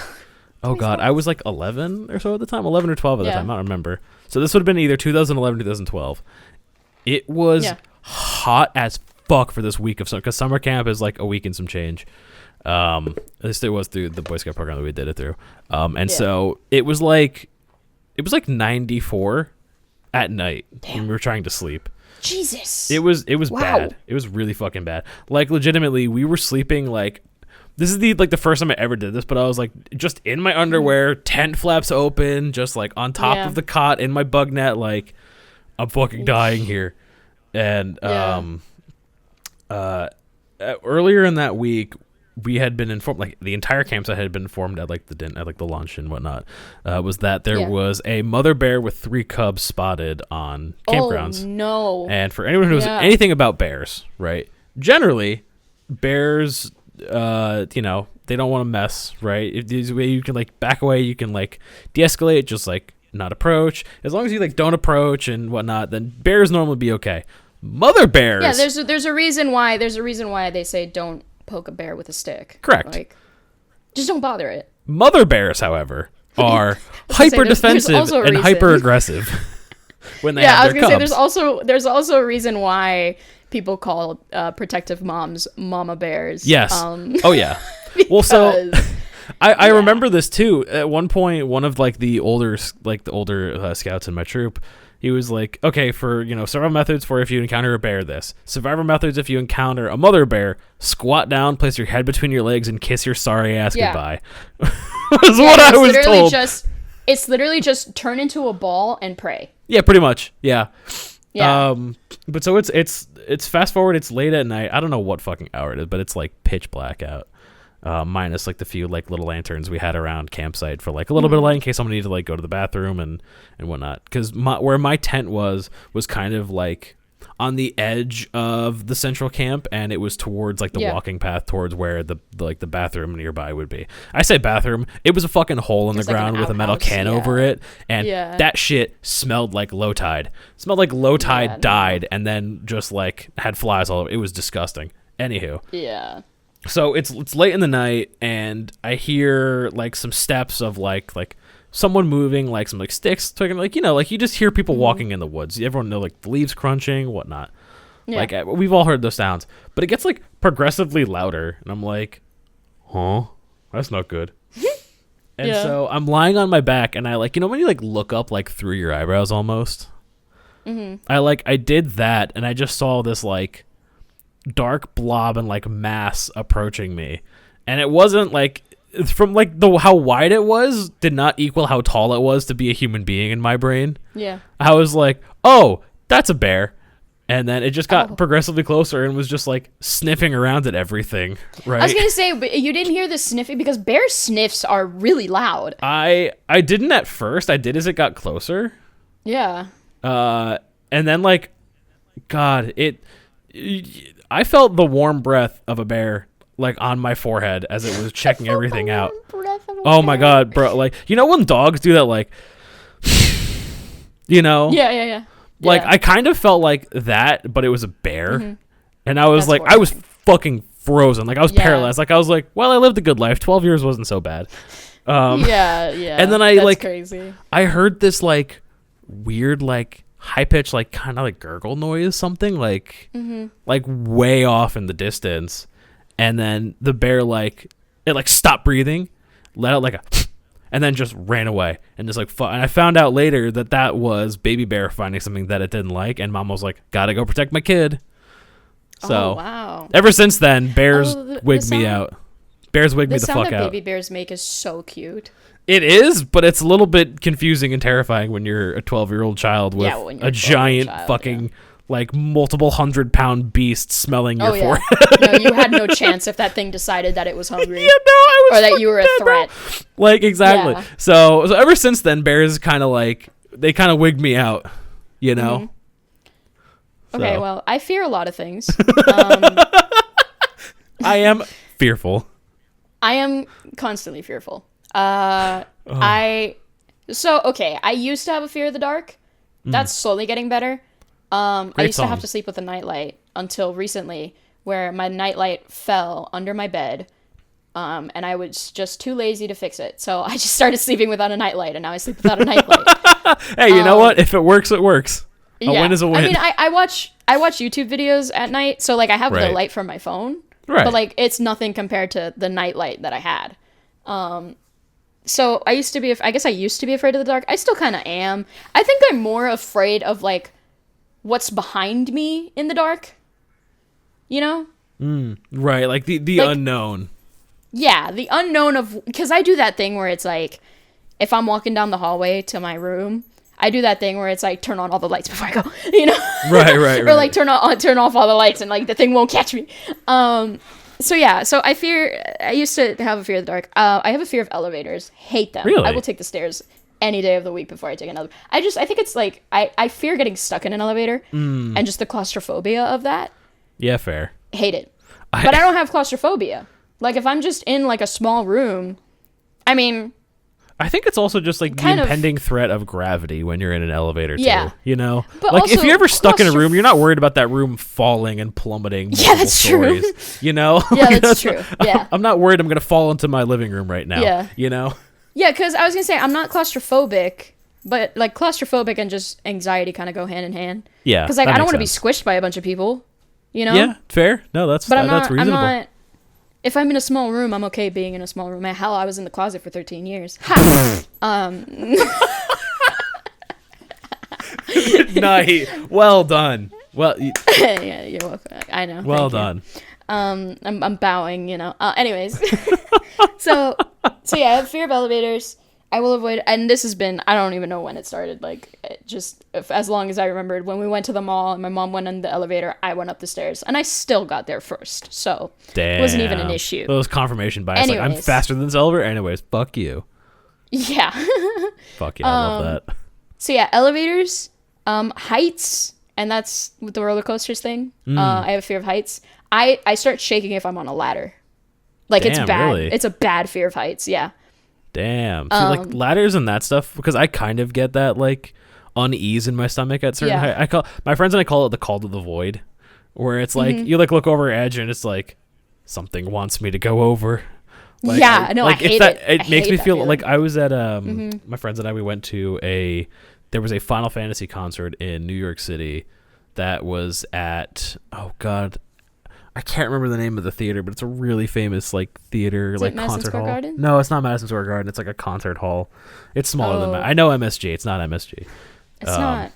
Oh, God. I was like 11 or so at the time. 11 or 12 at the time. I don't remember. So this would have been either 2011 or 2012. It was hot as fuck for this week of summer, because summer camp is like a week and some change. At least it was through the Boy Scout program that we did it through. So it was like 94 at night when we were trying to sleep. Jesus. It was bad. It was really fucking bad. Like, legitimately, we were sleeping like, this is the first time I ever did this, but I was like just in my underwear, tent flaps open, just like on top of the cot in my bug net, like I'm fucking dying here. And earlier in that week, we had been informed, like the entire campsite had been informed at like the lunch and whatnot, was that there was a mother bear with 3 cubs spotted on campgrounds. Oh no! And for anyone who knows anything about bears, right? Generally, bears, they don't want to mess, right? If there's a way you can like back away, you can like de-escalate, just like not approach. As long as you like don't approach and whatnot, then bears normally be okay. Mother bears. Yeah, there's a reason why they say don't poke a bear with a stick. Correct. Like, just don't bother it. Mother bears, however, are hyper defensive and hyper aggressive when they have their cubs. Yeah, I was gonna say there's also a reason why people call protective moms mama bears. Yes. Oh yeah. Well, so I remember this too. At one point, one of the older scouts in my troop, he was like, okay, for survival methods for if you encounter a bear, this survival methods if you encounter a mother bear, squat down, place your head between your legs, and kiss your sorry ass goodbye. Was what I was told. It's literally just turn into a ball and pray. Yeah, pretty much. Yeah. Yeah. But so it's fast forward. It's late at night. I don't know what fucking hour it is, but it's pitch black out. Minus the few little lanterns we had around campsite for a little bit of light in case someone needed to go to the bathroom and whatnot. Because where my tent was kind of on the edge of the central camp, and it was towards the walking path towards where the bathroom nearby would be. I say bathroom, it was a fucking hole in the ground with a metal can over it, and that shit smelled like low tide. It smelled like low tide died and then just had flies all over. It was disgusting. Anywho. Yeah. So it's late in the night, and I hear some steps of someone moving, some sticks, you just hear people walking in the woods. Everyone know the leaves crunching, whatnot. Yeah. We've all heard those sounds, but it gets progressively louder, and I'm like, huh, that's not good. And so I'm lying on my back, and I when you look up through your eyebrows almost. I did that, and I just saw this dark blob and mass approaching me, and it wasn't from how wide it was did not equal how tall it was to be a human being in my brain. Yeah, I was like, oh, that's a bear, and then it just got progressively closer and was just sniffing around at everything. Right, I was gonna say, but you didn't hear the sniffing because bear sniffs are really loud. I didn't at first. I did as it got closer. Yeah. And then God, I felt the warm breath of a bear on my forehead as it was checking everything out. Oh my God, bro. When dogs do that, Yeah. I kind of felt like that, but it was a bear. And I was I was fucking frozen. I was paralyzed. I was well, I lived a good life. 12 years wasn't so bad. Yeah. And then I that's crazy. I heard this weird high pitch kind of gurgle noise, something way off in the distance, and then the bear it stopped breathing, let out a and then just ran away, and just and I found out later that was baby bear finding something that it didn't like, and mom was gotta go protect my kid. So wow. Ever since then, bears wig me out. Bears wig me the fuck out. The sound that baby bears make is so cute. It is, but it's a little bit confusing and terrifying when you're a 12-year-old child with a giant fucking multiple 100-pound beast smelling your forehead. No, you had no chance if that thing decided that it was hungry. Yeah, no, I was. Or that you were a threat. Exactly. Yeah. So ever since then, bears kind of they kind of wig me out, Okay, well, I fear a lot of things. I am fearful. I am constantly fearful. I used to have a fear of the dark. That's slowly getting better. I used to have to sleep with a nightlight until recently, where my nightlight fell under my bed, and I was just too lazy to fix it. So I just started sleeping without a nightlight, and now I sleep without a nightlight. Hey, you know what? If it works, it works. A win is a win. I mean, I watch YouTube videos at night, so I have the light from my phone, but it's nothing compared to the nightlight that I had. So I used to be afraid of the dark. I still kind of am. I think I'm more afraid of what's behind me in the dark. Right, the unknown. Yeah, the unknown of, because I do that thing where it's if I'm walking down the hallway to my room, I do that thing where it's turn on all the lights before I go, Right. Or turn off all the lights and the thing won't catch me. So I used to have a fear of the dark. I have a fear of elevators. Hate them. Really? I will take the stairs any day of the week before I take another. I think it's I fear getting stuck in an elevator and just the claustrophobia of that. Yeah, fair. Hate it. But I don't have claustrophobia. If I'm just in a small room, I mean, I think it's also just like the impending threat of gravity when you're in an elevator too. Yeah. You know? But like also, if you're ever stuck in a room, you're not worried about that room falling and plummeting multiple stories. True. You know? Yeah, that's true. Yeah. I'm not worried I'm gonna fall into my living room right now. Yeah. You know? Yeah, because I was gonna say I'm not claustrophobic, but like claustrophobic and just anxiety kind of go hand in hand. Yeah. Because like I don't want to be squished by a bunch of people. You know? Yeah, fair. No, that's reasonable. I'm not. If I'm in a small room, I'm okay being in a small room. Hell, I was in the closet for 13 years. Nice. Well done. Well, yeah, you're welcome. I know. Well done. I'm bowing, you know. Anyways, so yeah, I have fear of elevators. I will avoid, and this has been, I don't even know when it started, like, as long as I remembered. When we went to the mall and my mom went in the elevator, I went up the stairs, and I still got there first, so it wasn't even an issue. That was confirmation bias. Like, I'm faster than this elevator. Anyways, fuck you. Yeah. Fuck yeah, I love that. So yeah, elevators, heights, and that's with the roller coasters thing. I have a fear of heights. I start shaking if I'm on a ladder. Like, damn, it's bad. Really? It's a bad fear of heights, yeah. Damn. See, like ladders and that stuff, because I kind of get that like unease in my stomach at certain height. My friends and I call it the call to the void, where it's like you like look over edge and it's like something wants me to go over. Like, yeah, no, like I hate it. It makes me feel like I was at my friends and I, we went to there was a Final Fantasy concert in New York City that was at, oh god, I can't remember the name of the theater, but it's a really famous like theater, Is like it Madison concert Square hall. Garden? No, it's not Madison Square Garden. It's like a concert hall. It's smaller than that. I know MSG. It's not MSG. It's not.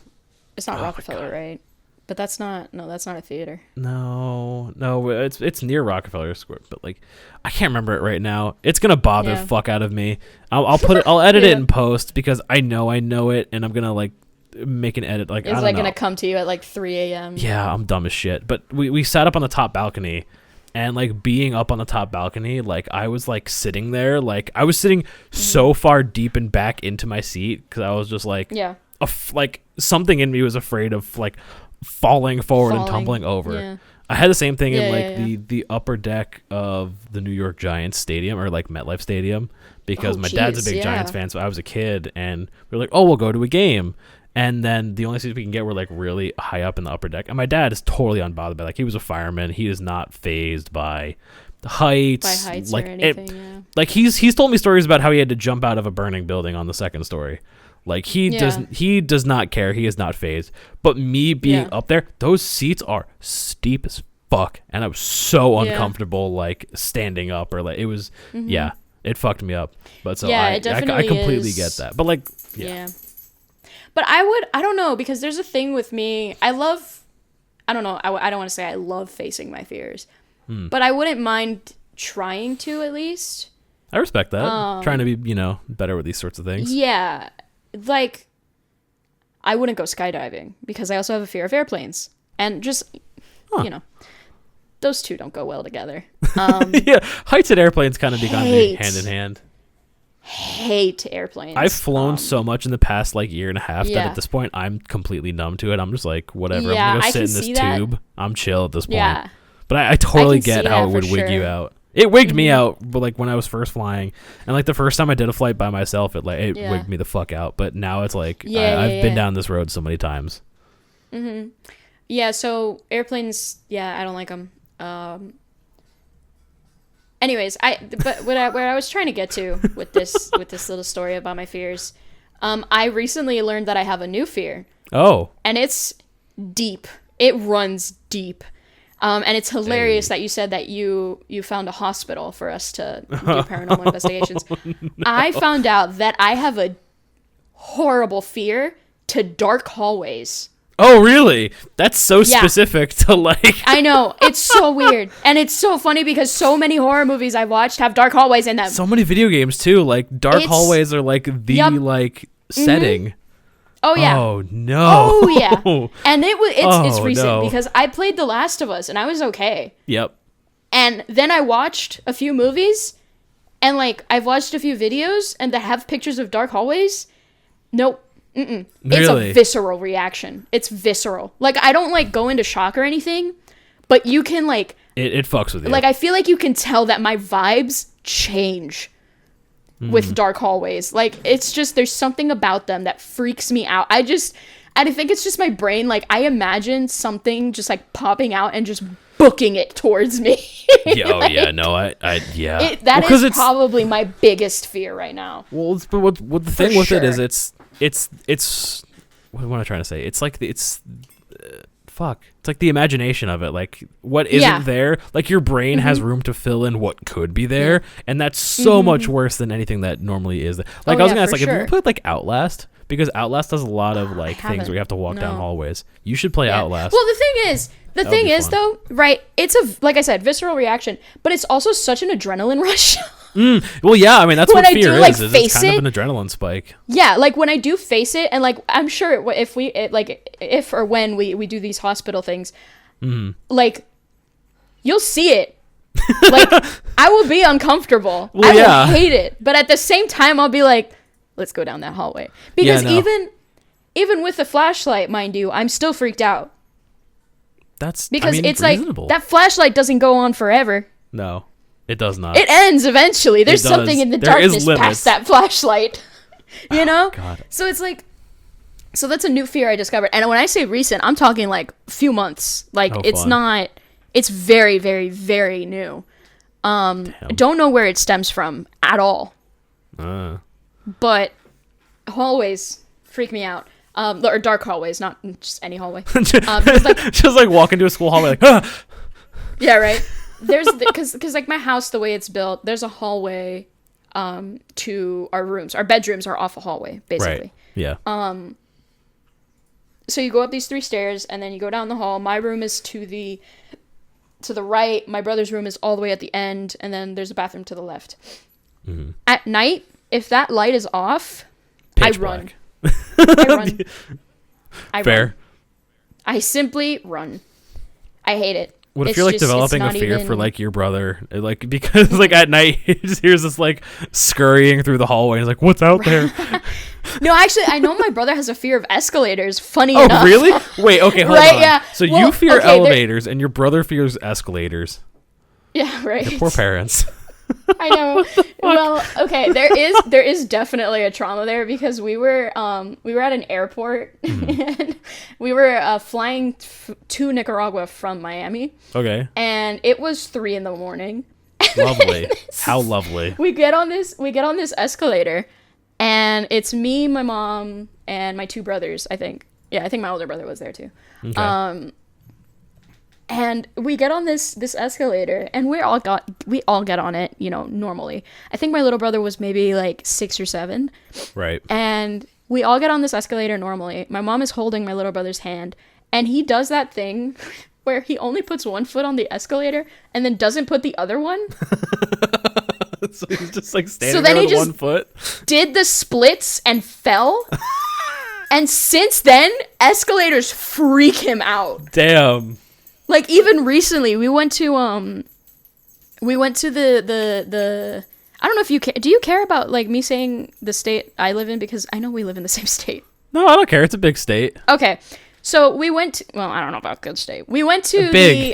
It's not Rockefeller, right? But that's not. No, that's not a theater. No, it's near Rockefeller Square, but like I can't remember it right now. It's gonna bother the fuck out of me. I'll put it. I'll edit it in post because I know it, and I'm gonna like make an edit. Like, it's like gonna come to you at like 3 a.m. Yeah, I'm dumb as shit. But we sat up on the top balcony, and like being up on the top balcony, like I was like sitting there, like I was sitting so far deep and back into my seat because I was just like, like something in me was afraid of like falling forward and tumbling over. Yeah. I had the same thing in like the upper deck of the New York Giants stadium, or like MetLife Stadium, because my dad's a big Giants fan, so I was a kid, and we were like, oh, we'll go to a game. And then the only seats we can get were like really high up in the upper deck. And my dad is totally unbothered by, like, he was a fireman. He is not phased by the heights. By heights like, or anything, Like he told me stories about how he had to jump out of a burning building on the second story. Like he does not care. He is not phased. But me being up there, those seats are steep as fuck. And I was so uncomfortable like standing up, or like it was it fucked me up. But so I completely get that. But like But I don't know, because there's a thing with me. I don't know. I don't want to say I love facing my fears, but I wouldn't mind trying to, at least. I respect that. Trying to be, better with these sorts of things. Yeah. Like, I wouldn't go skydiving because I also have a fear of airplanes, and just, those two don't go well together. Yeah. Heights and airplanes kind of become hand in hand. Hate airplanes. I've flown so much in the past like year and a half that at this point I'm completely numb to it. I'm just like, whatever. I'm gonna go sit in this tube. I'm chill at this point. Yeah. But I totally get how it would wig you out. It wigged me out, but like when I was first flying, and like the first time I did a flight by myself, it wigged me the fuck out. But now it's like I've been down this road so many times. Yeah. So airplanes, I don't like them. Anyways, where I was trying to get to with this little story about my fears, I recently learned that I have a new fear. Oh. And it's deep. It runs deep. And it's hilarious that you said that you found a hospital for us to do paranormal investigations. No. I found out that I have a horrible fear to dark hallways. Oh, really? That's so specific to like... I know. It's so weird. And it's so funny because so many horror movies I've watched have dark hallways in them. So many video games, too. Like, dark hallways are like the setting. Oh, yeah. Oh, no. Oh, yeah. And it's recent because I played The Last of Us and I was okay. Yep. And then I watched a few movies and, like, I've watched a few videos and they have pictures of dark hallways. Nope. Really? It's a visceral reaction. It's visceral. Like, I don't, like, go into shock or anything, but you can, like... It fucks with you. Like, I feel like you can tell that my vibes change. with dark hallways. Like, it's just, there's something about them that freaks me out. I think it's just my brain. Like, I imagine something just like popping out and just booking it towards me. Yeah, like, yeah. That is probably my biggest fear right now. Well, what the thing with it is it's what am I trying to say? It's like it's like the imagination of it. Like, what isn't there? Like, your brain has room to fill in what could be there, and that's so much worse than anything that normally is there. Like, I was gonna ask, like, if you played like Outlast, because Outlast does a lot of like things where you have to walk down hallways. You should play Outlast. Well, the thing is though, right? It's like I said, visceral reaction, but it's also such an adrenaline rush. Well, yeah, I mean, that's when what I fear do, like, is. face It's kind of an adrenaline spike. Yeah, like when I do face it, and like I'm sure if or when we do these hospital things, like, you'll see it. Like, I will be uncomfortable. Well, I will hate it, but at the same time, I'll be like, let's go down that hallway, because even with the flashlight, mind you, I'm still freaked out. It's reasonable. Like, that flashlight doesn't go on forever. No, it does not. It ends eventually. There's something in the darkness past that flashlight. You know? God. So it's like, so that's a new fear I discovered. And when I say recent, I'm talking like a few months. Like, it's very, very, very new. I don't know where it stems from at all. But hallways freak me out. Or dark hallways, not just any hallway. Just like walk into a school hallway, like, ah! Yeah, right. There's because like my house, the way it's built, there's a hallway to our rooms. Our bedrooms are off a hallway, basically. Right. Yeah. So you go up these 3 stairs, and then you go down the hall. My room is to the right. My brother's room is all the way at the end, and then there's a bathroom to the left. At night, if that light is off, I run. I Fair. run. I simply run. I hate it. What if you're like developing a fear for like your brother, like, because like at night he just hears this like scurrying through the hallway, and he's like, what's out there? No, actually, I know my brother has a fear of escalators. Funny enough. Oh, really? Wait, okay, hold on. Yeah. So you fear elevators, and your brother fears escalators. Yeah, right. Your poor parents. I know. Well, okay, there is definitely a trauma there, because we were at an airport and we were flying to Nicaragua from Miami. Okay. And it was 3 a.m. Lovely. How lovely. We get on this escalator, and it's me, my mom, and my 2 brothers, I think. Yeah, I think my older brother was there too. Okay. And we get on this escalator, and we all get on it, you know, normally. I think my little brother was maybe like 6 or 7. Right. And we all get on this escalator normally. My mom is holding my little brother's hand, and he does that thing where he only puts one foot on the escalator and then doesn't put the other one. So he's just like standing there with 1 foot. Did the splits and fell. And since then, escalators freak him out. Damn. Like, even recently, we went to the I don't know if you care. Do you care about, like, me saying the state I live in? Because I know we live in the same state. No, I don't care. It's a big state. Okay. So we went to, well, I don't know about good state. We went to big.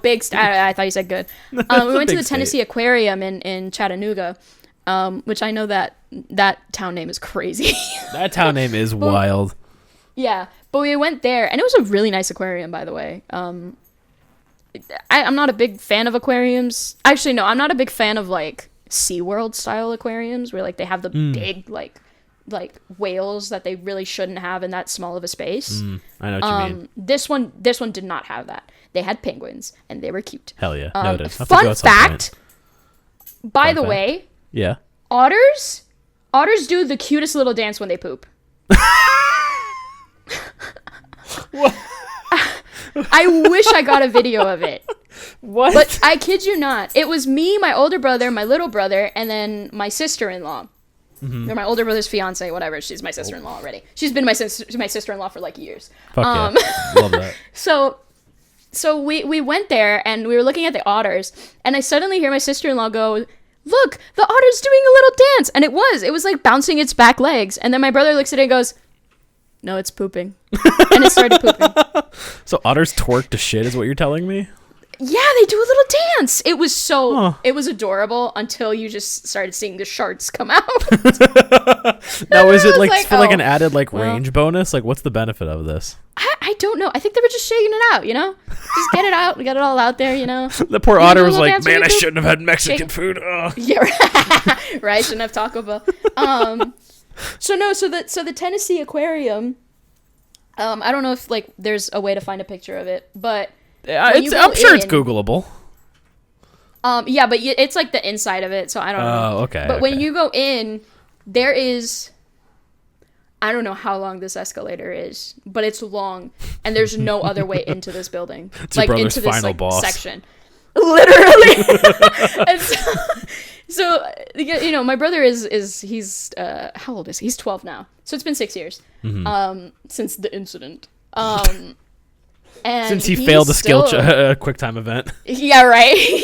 big state. I thought you said good. We went to the Tennessee Aquarium in Chattanooga, which I know that town name is crazy. That town name is wild. Yeah. But we went there, and it was a really nice aquarium, by the way. I'm not a big fan of aquariums. Actually, no, I'm not a big fan of, like, SeaWorld style aquariums, where, like, they have the big, like whales that they really shouldn't have in that small of a space. I know what you mean. This one did not have that. They had penguins, and they were cute. Hell yeah. Noted. Fun fact, by the way, yeah, otters do the cutest little dance when they poop. What? I wish I got a video of it. What? But I kid you not. It was me, my older brother, my little brother, and then my sister-in-law. Or my older brother's fiance, whatever. She's my sister-in-law already. She's been my sister-in-law for like years. Fuck yeah. Love that. So we went there, and we were looking at the otters, and I suddenly hear my sister-in-law go, "Look, the otter's doing a little dance." And it was like bouncing its back legs. And then my brother looks at it and goes, "No, it's pooping." And it started pooping. So otters twerk to shit is what you're telling me? Yeah, they do a little dance. It was it was adorable until you just started seeing the sharks come out. Now, is it like for like an added like range bonus? Like, what's the benefit of this? I don't know. I think they were just shaking it out, Just get it out, get it all out there, The poor otter was like, man, I shouldn't have had Mexican food. Yeah, right. Shouldn't have Taco Bell. So the Tennessee Aquarium, I don't know if like there's a way to find a picture of it, but I'm sure it's Googleable. Yeah, but it's like the inside of it, so I don't know. Oh, okay. But when you go in, there is, I don't know how long this escalator is, but it's long, and there's no other way into this building. It's like into this final boss section. Literally. And so my brother he's how old is he? He's 12 now. So it's been 6 years since the incident. And since he failed a QuickTime event. Yeah, right.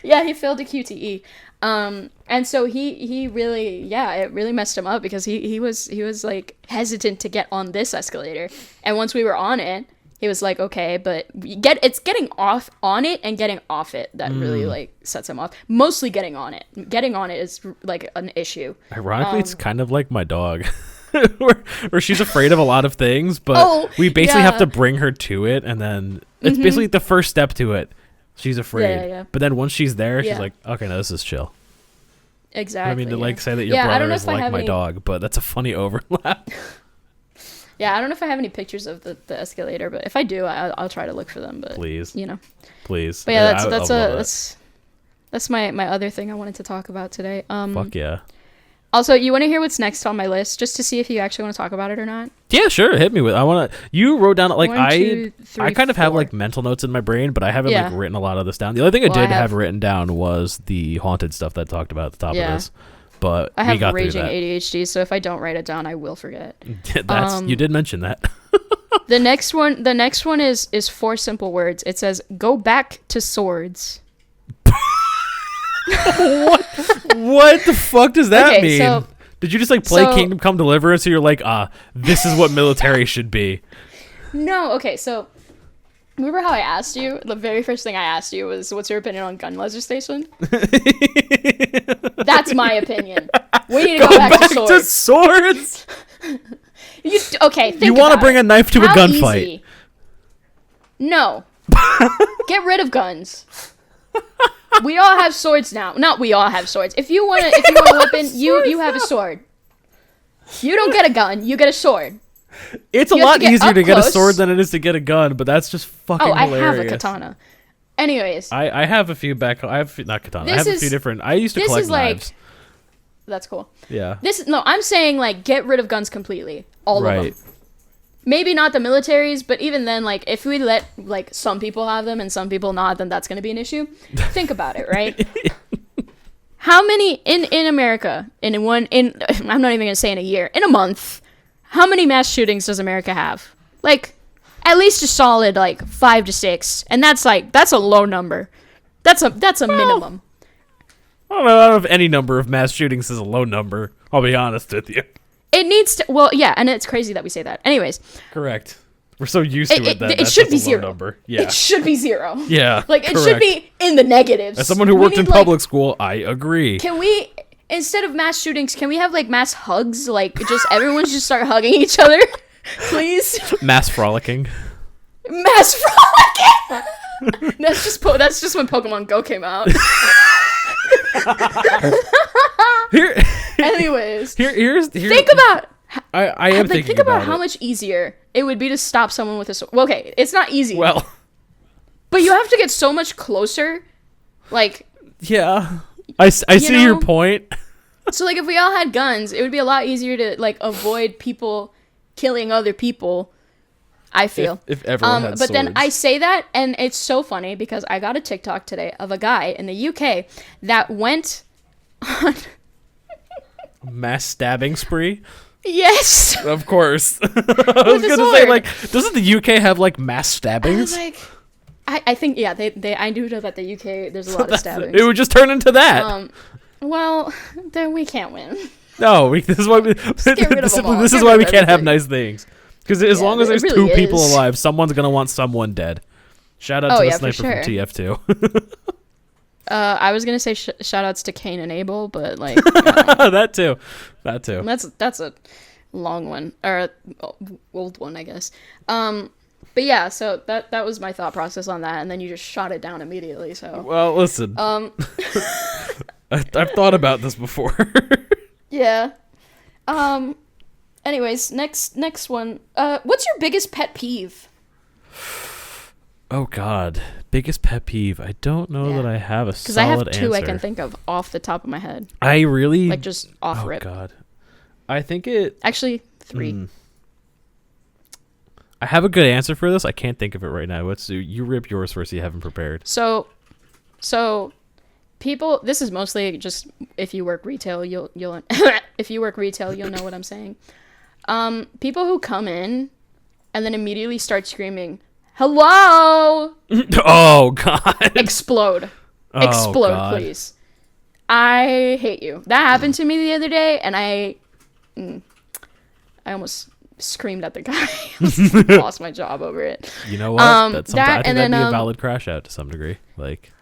Yeah, he failed a QTE. And so he really, it really messed him up because he was like hesitant to get on this escalator. And once we were on it, he was like, okay, but it's getting off on it and getting off it that really like sets him off. Mostly getting on it. Getting on it is like an issue. Ironically, it's kind of like my dog. where she's afraid of a lot of things, but we basically have to bring her to it, and then it's basically the first step to it. She's afraid. Yeah. But then once she's there, she's like, okay, no, this is chill. Exactly. I mean, to like say that your brother is like my dog, but that's a funny overlap. Yeah, I don't know if I have any pictures of the escalator, but if I do, I'll try to look for them. But please, please. But yeah, that's my other thing I wanted to talk about today. Fuck yeah. Also, you want to hear what's next on my list, just to see if you actually want to talk about it or not? Yeah, sure. Hit me with. I want to. You wrote down like 1, 2, 3, I kind of 4. have like mental notes in my brain, but I haven't like written a lot of this down. The only thing I did have written down was the haunted stuff that I talked about at the top of this. But I have raging ADHD, so if I don't write it down, I will forget. You did mention that. The next one is 4 simple words. It says, "Go back to swords." What the fuck does that mean? So, did you just like play Kingdom Come Deliverance? So you're like, this is what military should be. No, okay, so remember how I asked you? The very first thing I asked you was, what's your opinion on gun legislation? That's my opinion. We need to go back to swords. Think you want to bring a knife to a gunfight? Easy? No. Get rid of guns. We all have swords now. Not we all have swords. If you want a weapon, you have a sword. You don't get a gun, you get a sword. It's a lot easier to get a sword than it is to get a gun, but that's just fucking hilarious. I have a katana. Anyways. I have a few back. I have not katana. I have a few different. I used to collect knives. That's cool. Yeah. I'm saying like get rid of guns completely. All of them. Maybe not the militaries, but even then, like, if we let, like, some people have them and some people not, then that's going to be an issue. Think about it, right? How many, in America, I'm not even going to say in a year, in a month, how many mass shootings does America have? Like, at least a solid, like, 5 to 6. And that's a low number. That's a minimum. I don't know if any number of mass shootings is a low number. I'll be honest with you. It needs to, well, yeah, and it's crazy that we say that. Anyways. Correct. We're so used to it that it should be 0. Number. Yeah. It should be 0. Yeah. Like, it should be in the negatives. As someone who worked in public school, I agree. Can we, instead of mass shootings, can we have, like, mass hugs? Like, just everyone just start hugging each other? Please? Mass frolicking. Mass frolicking! That's just when Pokemon Go came out. Anyways, here's think about. I am thinking think about how much easier it would be to stop someone with a sword. Well, okay, it's not easy. Well, but you have to get so much closer. Like, yeah, I see your point. So, like, if we all had guns, it would be a lot easier to like avoid people killing other people. I feel if everyone had but swords. Then I say that, and it's so funny because I got a TikTok today of a guy in the UK that went on mass stabbing spree. Yes, of course. I was gonna say, like, doesn't the UK have like mass stabbings? I was like, I think they I do know that the UK there's a lot of stabbings. It would just turn into that. Well, then we can't win. No, this is why this is why we can't have nice things. Because as long as there's really 2 people alive, someone's gonna want someone dead. Shout out to the sniper from TF2. I was gonna say shout outs to Cain and Abel, but like that too. That's a long one, or old one, I guess. But yeah, so that was my thought process on that, and then you just shot it down immediately. So well, listen. I've thought about this before. Yeah. Anyways, next one. What's your biggest pet peeve? Oh God, biggest pet peeve. I don't know that I have a solid answer. Because I have two I can think of off the top of my head. I really like just off rip. Oh God, I think it. Actually, 3. I have a good answer for this. I can't think of it right now. You rip yours first. You haven't prepared. So, people. This is mostly just if you work retail, you'll if you work retail, you'll know what I'm saying. People who come in and then immediately start screaming, "Hello!" Oh God! Explode, God. Please. I hate you. That happened to me the other day, and I almost screamed at the guy. Lost my job over it. You know what? I think that'd be a valid crash out to some degree. Like,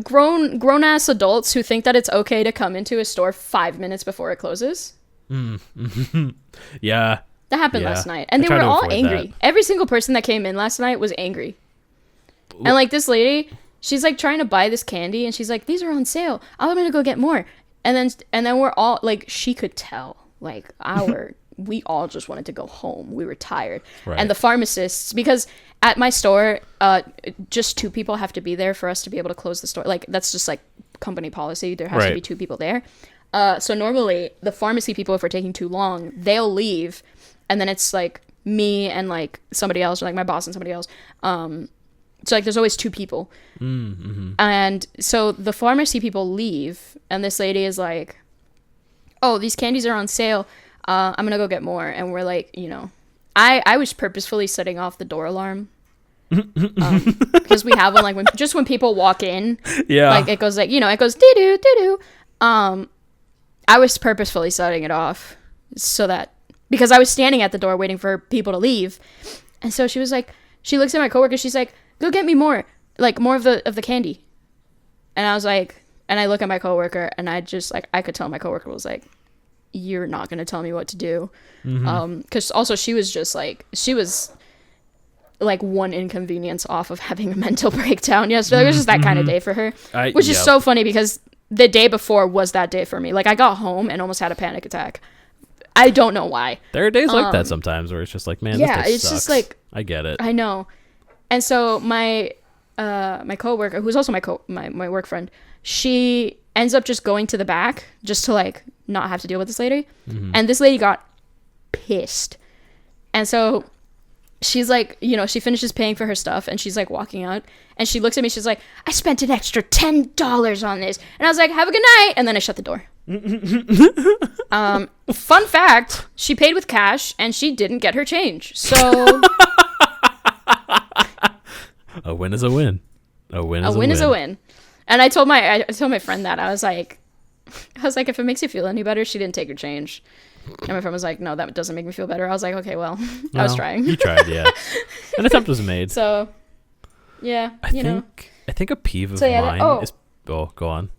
grown ass adults who think that it's okay to come into a store 5 minutes before it closes. Yeah. That happened last night, and they were all angry. That. Every single person that came in last night was angry. And like this lady, she's like trying to buy this candy, and she's like, "These are on sale. I'm gonna go get more." And then we're all like, she could tell, like we all just wanted to go home. We were tired. Right. And the pharmacists, because at my store, just 2 people have to be there for us to be able to close the store. Like, that's just like company policy. There has to be 2 people there. So normally the pharmacy people, if we're taking too long, they'll leave. And then it's like me and like somebody else, or like my boss and somebody else. So like there's always 2 people. Mm-hmm. And so the pharmacy people leave, and this lady is like, "Oh, these candies are on sale. I'm gonna go get more." And we're like, I was purposefully setting off the door alarm. Because we have one like when people walk in, like it goes like, it goes doo doo doo doo. I was purposefully setting it off so that, because I was standing at the door waiting for people to leave, and so she was like, she looks at my coworker, she's like, "Go get me more of the candy." And I was like, and I look at my coworker, and I just like, I could tell my coworker was like, "You're not gonna tell me what to do," because also she was like one inconvenience off of having a mental breakdown yesterday. It was just that kind of day for her, which is so funny because the day before was that day for me. Like, I got home and almost had a panic attack. I don't know why. There are days like that sometimes where it's just like, man, this day it's sucks. just like, I get it. I know. And so my coworker, who's also my work friend, she ends up just going to the back just to like not have to deal with this lady. And this lady got pissed. And so she's like, she finishes paying for her stuff, and she's like walking out, and she looks at me, she's like, "I spent an extra $10 on this." And I was like, "Have a good night." And then I shut the door. Fun fact, she paid with cash, and she didn't get her change. So a win is a win. A win is a win. And I told my friend that. I was like, if it makes you feel any better, she didn't take her change. And my friend was like, "No, that doesn't make me feel better." I was like, "Okay, well, I was trying." You tried, yeah. An attempt was made. So, yeah, I think a peeve of mine is... Oh, go on.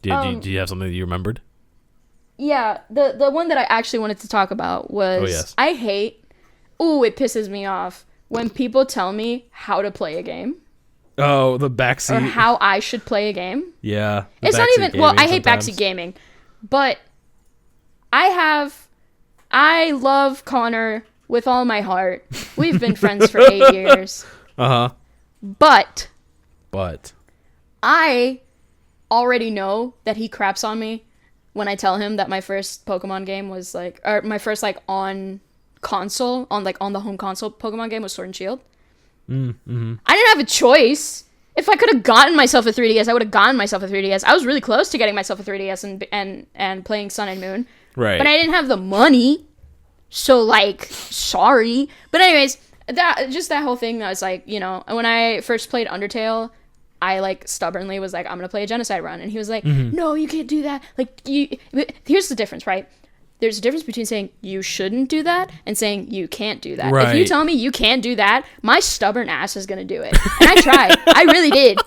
Do you have something that you remembered? Yeah, the one that I actually wanted to talk about was... Oh, yes. I hate... it pisses me off when people tell me how to play a game. Oh, the backseat. Or how I should play a game. Yeah. It's not even... Well, I hate backseat gaming. But... I love Connor with all my heart. We've been friends for 8 years. Uh-huh. But But I already know that he craps on me when I tell him that my first Pokemon game was like, or my first like on console, on the home console Pokemon game was Sword and Shield. Mm-hmm. I didn't have a choice. If I could have gotten myself a 3DS, I would have gotten myself a 3DS. I was really close to getting myself a 3DS and playing Sun and Moon. Right. But I didn't have the money. So like, sorry. But anyways, that whole thing, that was like, you know, when I first played Undertale, I like stubbornly was like, I'm gonna play a genocide run, and he was like, no, you can't do that. Like, here's the difference, right? there's a difference between saying you shouldn't do that and saying you can't do that. Right. If you tell me you can't do that, my stubborn ass is going to do it. And I tried. I really did.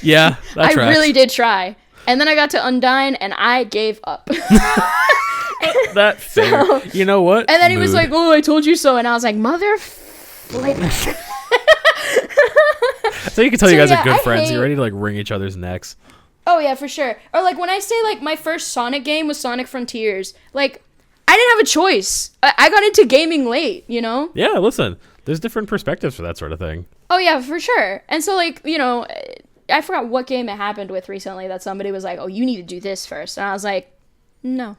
Yeah, that tracks. I really did try. And then I got to Undyne and I gave up. That's fair. So, you know what? And then he was like, oh, I told you so. And I was like, mother flip. So you can tell you guys are good friends. You're ready to like wring each other's necks. Oh, yeah, for sure. Or like when I say like my first Sonic game was Sonic Frontiers, like I didn't have a choice. I got into gaming late, you know? Yeah, listen, there's different perspectives for that sort of thing. Oh, yeah, for sure. And so like, you know, I forgot what game it happened with recently that somebody was like, oh, you need to do this first. And I was like, no.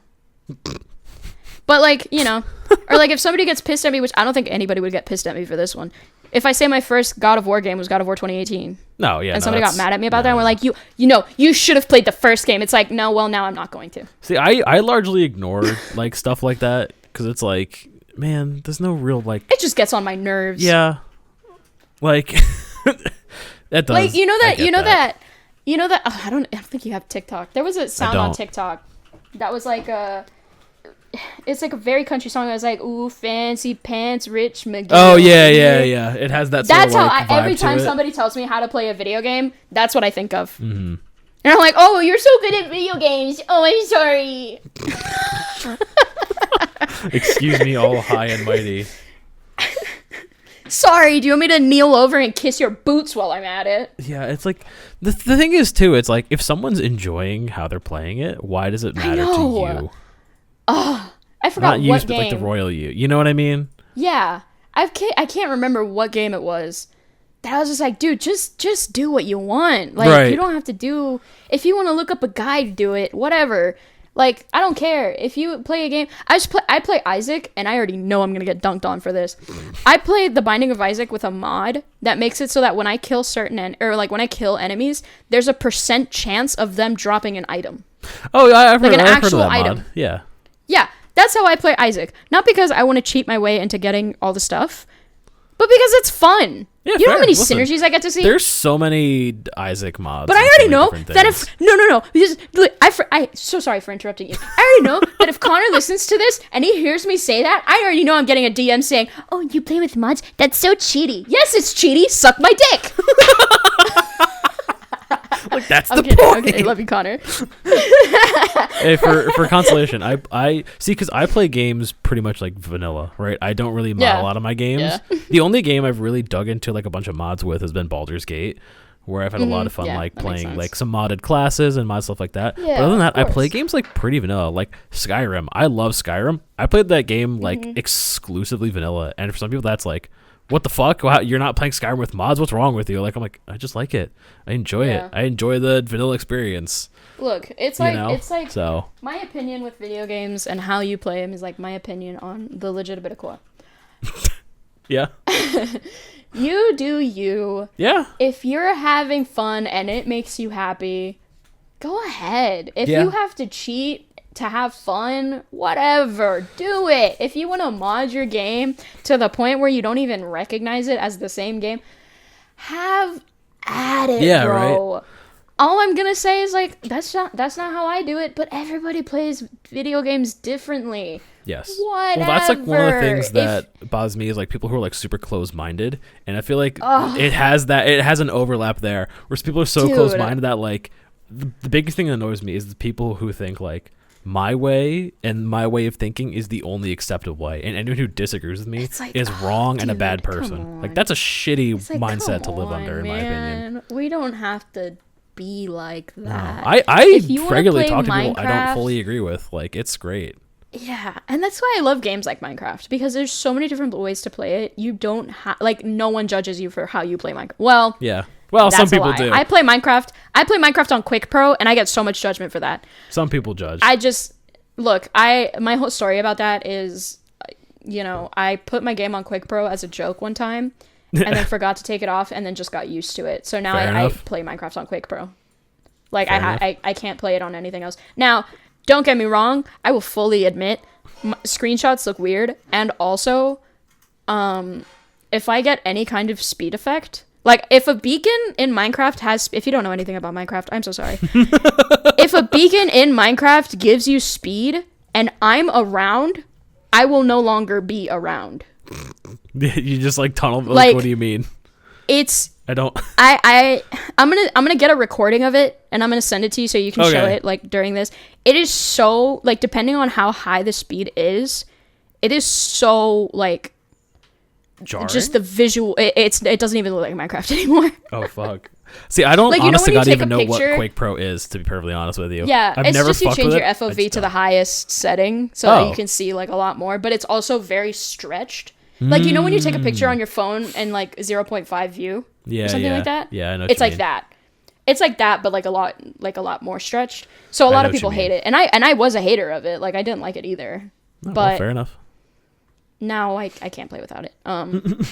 But like, you know, or like if somebody gets pissed at me, which I don't think anybody would get pissed at me for this one. If I say my first God of War game was God of War 2018. No, yeah. And somebody got mad at me about that and we're like, you know, you should have played the first game. It's like, no, well, now I'm not going to. See, I largely ignore like stuff like that because it's like, man, there's no real like. It just gets on my nerves. Yeah. Like that does. Like, you know that. Oh, I don't think you have TikTok. There was a sound on TikTok that was like it's like a very country song. I was like, ooh, fancy pants, rich McGill. Oh, yeah. It has that sort That's of, like, how every time somebody tells me how to play a video game, that's what I think of. Mm-hmm. And I'm like, oh, you're so good at video games. Oh, I'm sorry. Excuse me, all high and mighty. Sorry, do you want me to kneel over and kiss your boots while I'm at it? Yeah, it's like, the thing is, too, it's like, if someone's enjoying how they're playing it, why does it matter to you? Oh, I forgot Not you, what but game. like the royal you. You know what I mean? Yeah. I can't remember what game it was. That I was just like, dude, just do what you want. Like, right. You don't have to do... If you want to look up a guide, do it. Whatever. Like, I don't care. If you play a game... I play Isaac, and I already know I'm going to get dunked on for this. I played The Binding of Isaac with a mod that makes it so that when I kill when I kill enemies, there's a % chance of them dropping an item. Oh, yeah, I've heard an of actual that item. Mod. Yeah. Yeah, that's how I play Isaac. Not because I want to cheat my way into getting all the stuff, but because it's fun. Yeah, you know how many synergies I get to see? There's so many Isaac mods. But I already know that if... No. Because I'm so sorry for interrupting you. I already know that if Connor listens to this and he hears me say that, I already know I'm getting a DM saying, oh, you play with mods? That's so cheaty. Yes, it's cheaty. Suck my dick. Like, that's the point. Okay, love you, Connor. Hey, for consolation, I see, because I play games pretty much like vanilla, right? I don't really mod a lot of my games. Yeah. The only game I've really dug into like a bunch of mods with has been Baldur's Gate, where I've had a lot of fun like playing like some modded classes and mod stuff like that. Yeah, but other than that, I play games like pretty vanilla, like Skyrim. I love Skyrim. I played that game like exclusively vanilla, and for some people that's like, what the fuck? Wow, you're not playing Skyrim with mods? What's wrong with you? Like, I'm like, I just like it. I enjoy it. I enjoy the vanilla experience. Look, it's like so. My opinion with video games and how you play them is like my opinion on the legitimate core. Yeah. You do you. Yeah. If you're having fun and it makes you happy, go ahead. If you have to cheat to have fun, whatever, do it. If you want to mod your game to the point where you don't even recognize it as the same game, have at it, bro. Right. All I'm gonna say is like that's not how I do it, but everybody plays video games differently. Yes. Whatever. Well, that's like one of the things that bothers me is like people who are like super close-minded, and I feel like it has an overlap there, where people are so close-minded that like the biggest thing that annoys me is the people who think like my way and my way of thinking is the only acceptable way, and anyone who disagrees with me is wrong and a bad person. Like, that's a shitty mindset to live under, in my opinion. We don't have to be like that. No. I regularly talk to people I don't fully agree with. Like, it's great. Yeah, and that's why I love games like Minecraft, because there's so many different ways to play it. You don't like, no one judges you for how you play Minecraft. Well, yeah. Well, some people do. I play Minecraft on Quick Pro, and I get so much judgment for that. Some people judge. My whole story about that is, you know, I put my game on Quick Pro as a joke one time, and then forgot to take it off, and then just got used to it. So now I play Minecraft on Quick Pro. Like, I can't play it on anything else. Now, don't get me wrong, I will fully admit, screenshots look weird, and also, if I get any kind of speed effect... Like, if a beacon in Minecraft has... If you don't know anything about Minecraft, I'm so sorry. If a beacon in Minecraft gives you speed and I'm around, I will no longer be around. You just like tunnel. Like, what do you mean? It's. I don't. I'm gonna get a recording of it and I'm gonna send it to you so you can show it like during this. It is so like depending on how high the speed is, it is so like jarring? Just the visual. It doesn't even look like Minecraft anymore. Oh fuck. See, I don't like, honestly not even know what Quake Pro is, to be perfectly honest with you. Yeah, I've it's never just you change your it. FOV to the highest setting so that you can see like a lot more, but it's also very stretched. Like, you know when you take a picture on your phone and like 0.5 view or something like that? Yeah, I know. It's like that. It's like that, but like a lot more stretched. So a lot of people hate it, and I was a hater of it. Like I didn't like it either. Oh, but well, fair enough. Now I can't play without it. And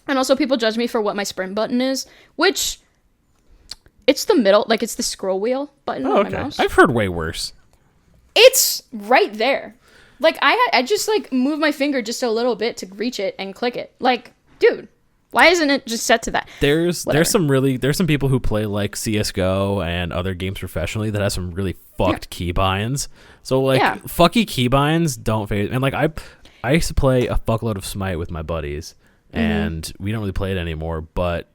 also people judge me for what my sprint button is, which it's the middle, like it's the scroll wheel button on my mouse. I've heard way worse. It's right there. Like I just like move my finger just a little bit to reach it and click it. Like, dude, why isn't it just set to that? There's some people who play like CS:GO and other games professionally that have some really fucked keybinds. So like fucky keybinds don't phase. And like I used to play a fuckload of Smite with my buddies, and we don't really play it anymore, but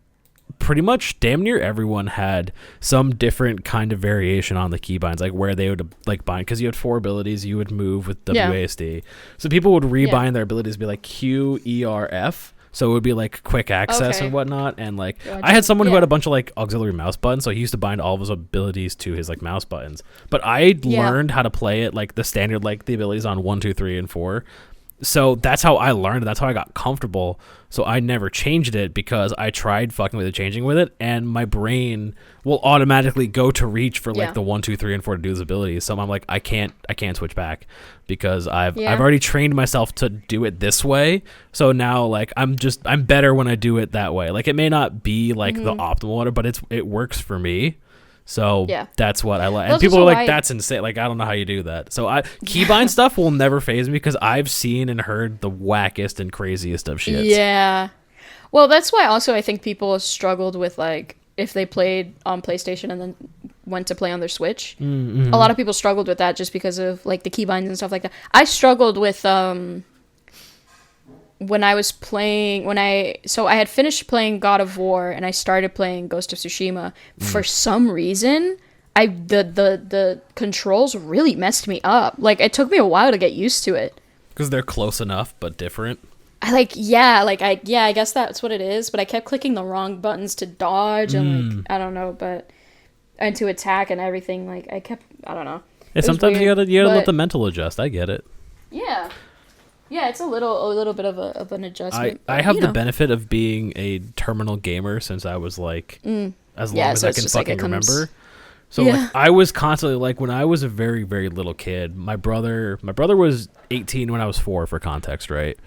pretty much damn near everyone had some different kind of variation on the keybinds, like where they would like bind, because you had 4 abilities you would move with WASD. So people would rebind their abilities to be like QERF, so it would be like quick access and whatnot. And like I had someone who had a bunch of like auxiliary mouse buttons, so he used to bind all of his abilities to his like mouse buttons. But I learned how to play it like the standard, like the abilities on 1, 2, 3, and 4. So that's how I learned. That's how I got comfortable. So I never changed it because I tried fucking with it, changing with it, and my brain will automatically go to reach for like the 1, 2, 3, and 4 to do those abilities. So I'm like, I can't switch back because I've already trained myself to do it this way. So now like I'm better when I do it that way. Like it may not be like the optimal order, but it works for me. So that's what I like. And people are like, that's insane. Like, I don't know how you do that. So keybind stuff will never faze me because I've seen and heard the wackest and craziest of shit. Yeah. Well, that's why also I think people struggled with like, if they played on PlayStation and then went to play on their Switch. A lot of people struggled with that just because of like the keybinds and stuff like that. I struggled with, when I was playing, so I had finished playing God of War and I started playing Ghost of Tsushima. For some reason, the controls really messed me up. Like it took me a while to get used to it. Because they're close enough but different. I guess that's what it is. But I kept clicking the wrong buttons to dodge and like I don't know, and to attack and everything. Like I don't know. Yeah, sometimes you gotta let the mental adjust. I get it. Yeah. Yeah, it's a little bit of an adjustment. I have the benefit of being a terminal gamer since I was like as long as I can fucking remember. So like I was constantly like when I was a very, very little kid, my brother was 18 when I was 4 for context, right?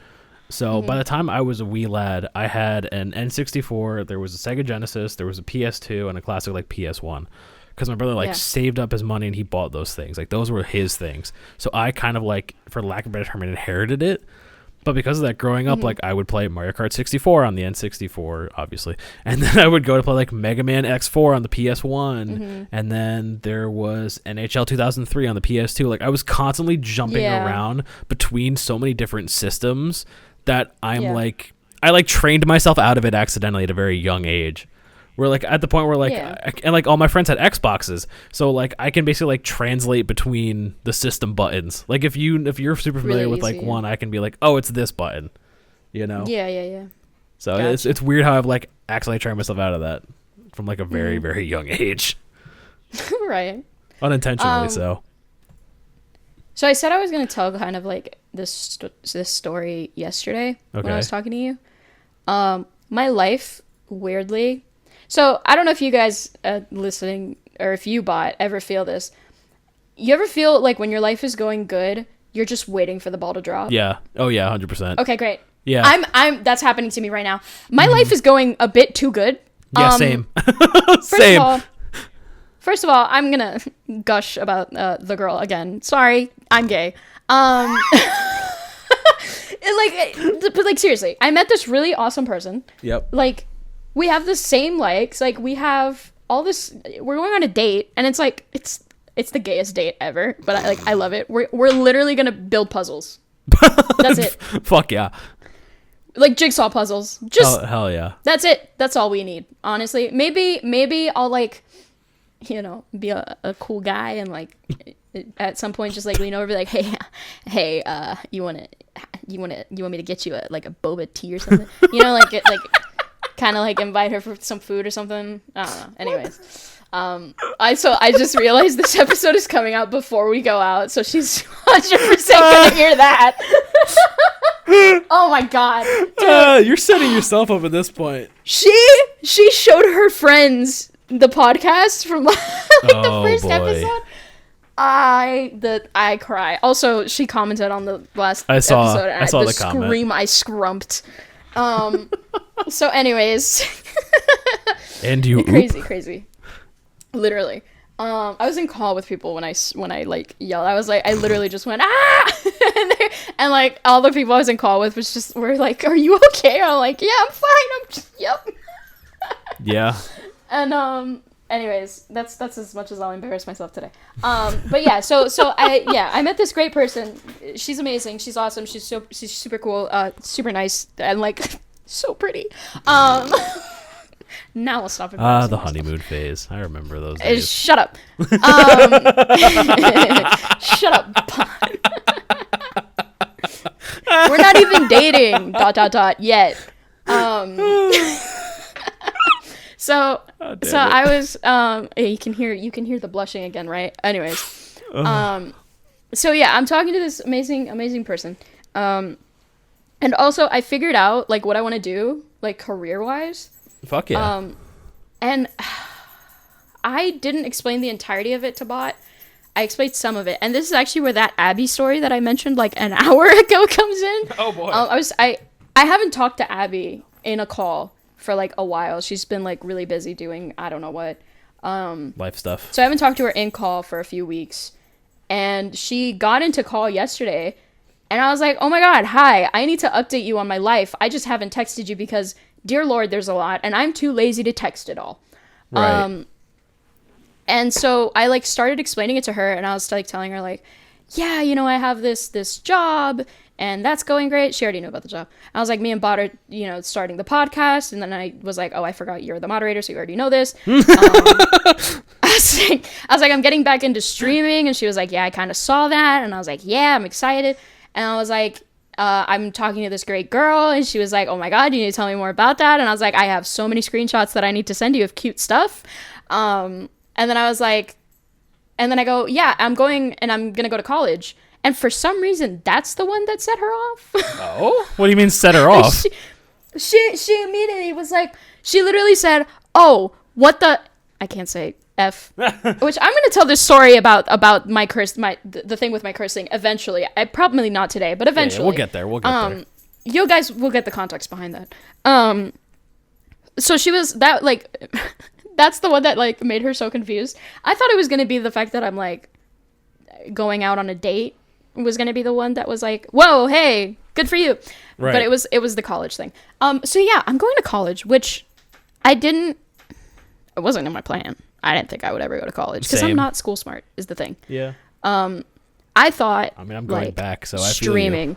So by the time I was a wee lad, I had an N64, there was a Sega Genesis, there was a PS2 and a classic like PS1. Because my brother saved up his money and he bought those things. Like those were his things. So I kind of like, for lack of a better term, inherited it. But because of that, growing up, like I would play Mario Kart 64 on the N64, obviously, and then I would go to play like Mega Man X4 on the PS1, and then there was NHL 2003 on the PS2. Like I was constantly jumping around between so many different systems that I trained myself out of it accidentally at a very young age. We're like at the point where like and like all my friends had Xboxes, so like I can basically like translate between the system buttons. Like if you're super familiar with like one, I can be like, oh, it's this button, you know? Yeah. So it's weird how I've like accidentally trained myself out of that from like a very very young age. Right. Unintentionally so. So I said I was gonna tell kind of like this story yesterday when I was talking to you. My life weirdly. So I don't know if you guys listening or if you ever feel this. You ever feel like when your life is going good, you're just waiting for the ball to drop? Yeah. Oh yeah, 100%. Okay, great. Yeah. I'm that's happening to me right now. My life is going a bit too good. Yeah, same. Same. First of all, I'm gonna gush about the girl again. Sorry, I'm gay. But like seriously, I met this really awesome person. Yep. Like, we have the same likes. Like, we have all this. We're going on a date, and it's like It's the gayest date ever, but I love it. We're literally gonna build puzzles. That's it. Fuck yeah. Like jigsaw puzzles. Just hell yeah. That's it. That's all we need. Honestly, maybe I'll like, be a cool guy and like at some point just like lean over and be like, hey, you want me to get you a boba tea or something? Like kind of like invite her for some food or something. I don't know. Anyways. I just realized this episode is coming out before we go out, so she's 100% gonna hear that. Oh my god, you're setting yourself up at this point. She showed her friends the podcast from the first episode. I cry. Also, she commented on the last episode. And I saw the comment. Scream I scrumped. So, anyways, and you crazy. Literally. I was in call with people when I like yelled. I literally just went and like all the people I was in call with were like, "Are you okay?" I'm like, "Yeah, I'm fine. Yep." Yeah. And anyways, that's as much as I'll embarrass myself today. But yeah, so I met this great person. She's amazing. She's awesome. She's super cool. Super nice and like so pretty. Now I'll stop. The honeymoon phase. I remember those days. Shut up. Shut up. We're not even dating. ... yet. So I was. You can hear the blushing again, right? Anyways. So yeah, I'm talking to this amazing person. And also I figured out like what I want to do, like career-wise. Fuck yeah. And I didn't explain the entirety of it to Bot. I explained some of it. And this is actually where that Abby story that I mentioned like an hour ago comes in. Oh boy. I haven't talked to Abby in a call for like a while. She's been like really busy doing I don't know what. Life stuff. So I haven't talked to her in call for a few weeks. And she got into call yesterday. And I was like, oh my God, hi, I need to update you on my life. I just haven't texted you because, dear Lord, there's a lot. And I'm too lazy to text it all. Right. And so I like started explaining it to her. And I was like telling her like, yeah, I have this job. And that's going great. She already knew about the job. I was like, me and Bot are, starting the podcast. And then I was like, oh, I forgot you're the moderator. So you already know this. I was like, I'm getting back into streaming. And she was like, yeah, I kind of saw that. And I was like, yeah, I'm excited. And I was like, I'm talking to this great girl. And she was like, oh my God, you need to tell me more about that. And I was like, I have so many screenshots that I need to send you of cute stuff. And then I was like, and then I go, yeah, I'm going to go to college. And for some reason, that's the one that set her off. Oh? What do you mean set her off? She immediately was like, she literally said, oh, what the, I can't say F, which I'm going to tell this story about my curse, the thing with my cursing eventually. Probably not today, but eventually. Yeah, we'll get there. You guys will get the context behind that. So she was that like, that's the one that like made her so confused. I thought it was going to be the fact that I'm like going out on a date was going to be the one that was like, whoa, hey, good for you. Right. But it was the college thing. So yeah, I'm going to college, which it wasn't in my plan. I didn't think I would ever go to college because I'm not school smart is the thing. Yeah. I thought. I mean, I'm going back, so I streaming. Feel you.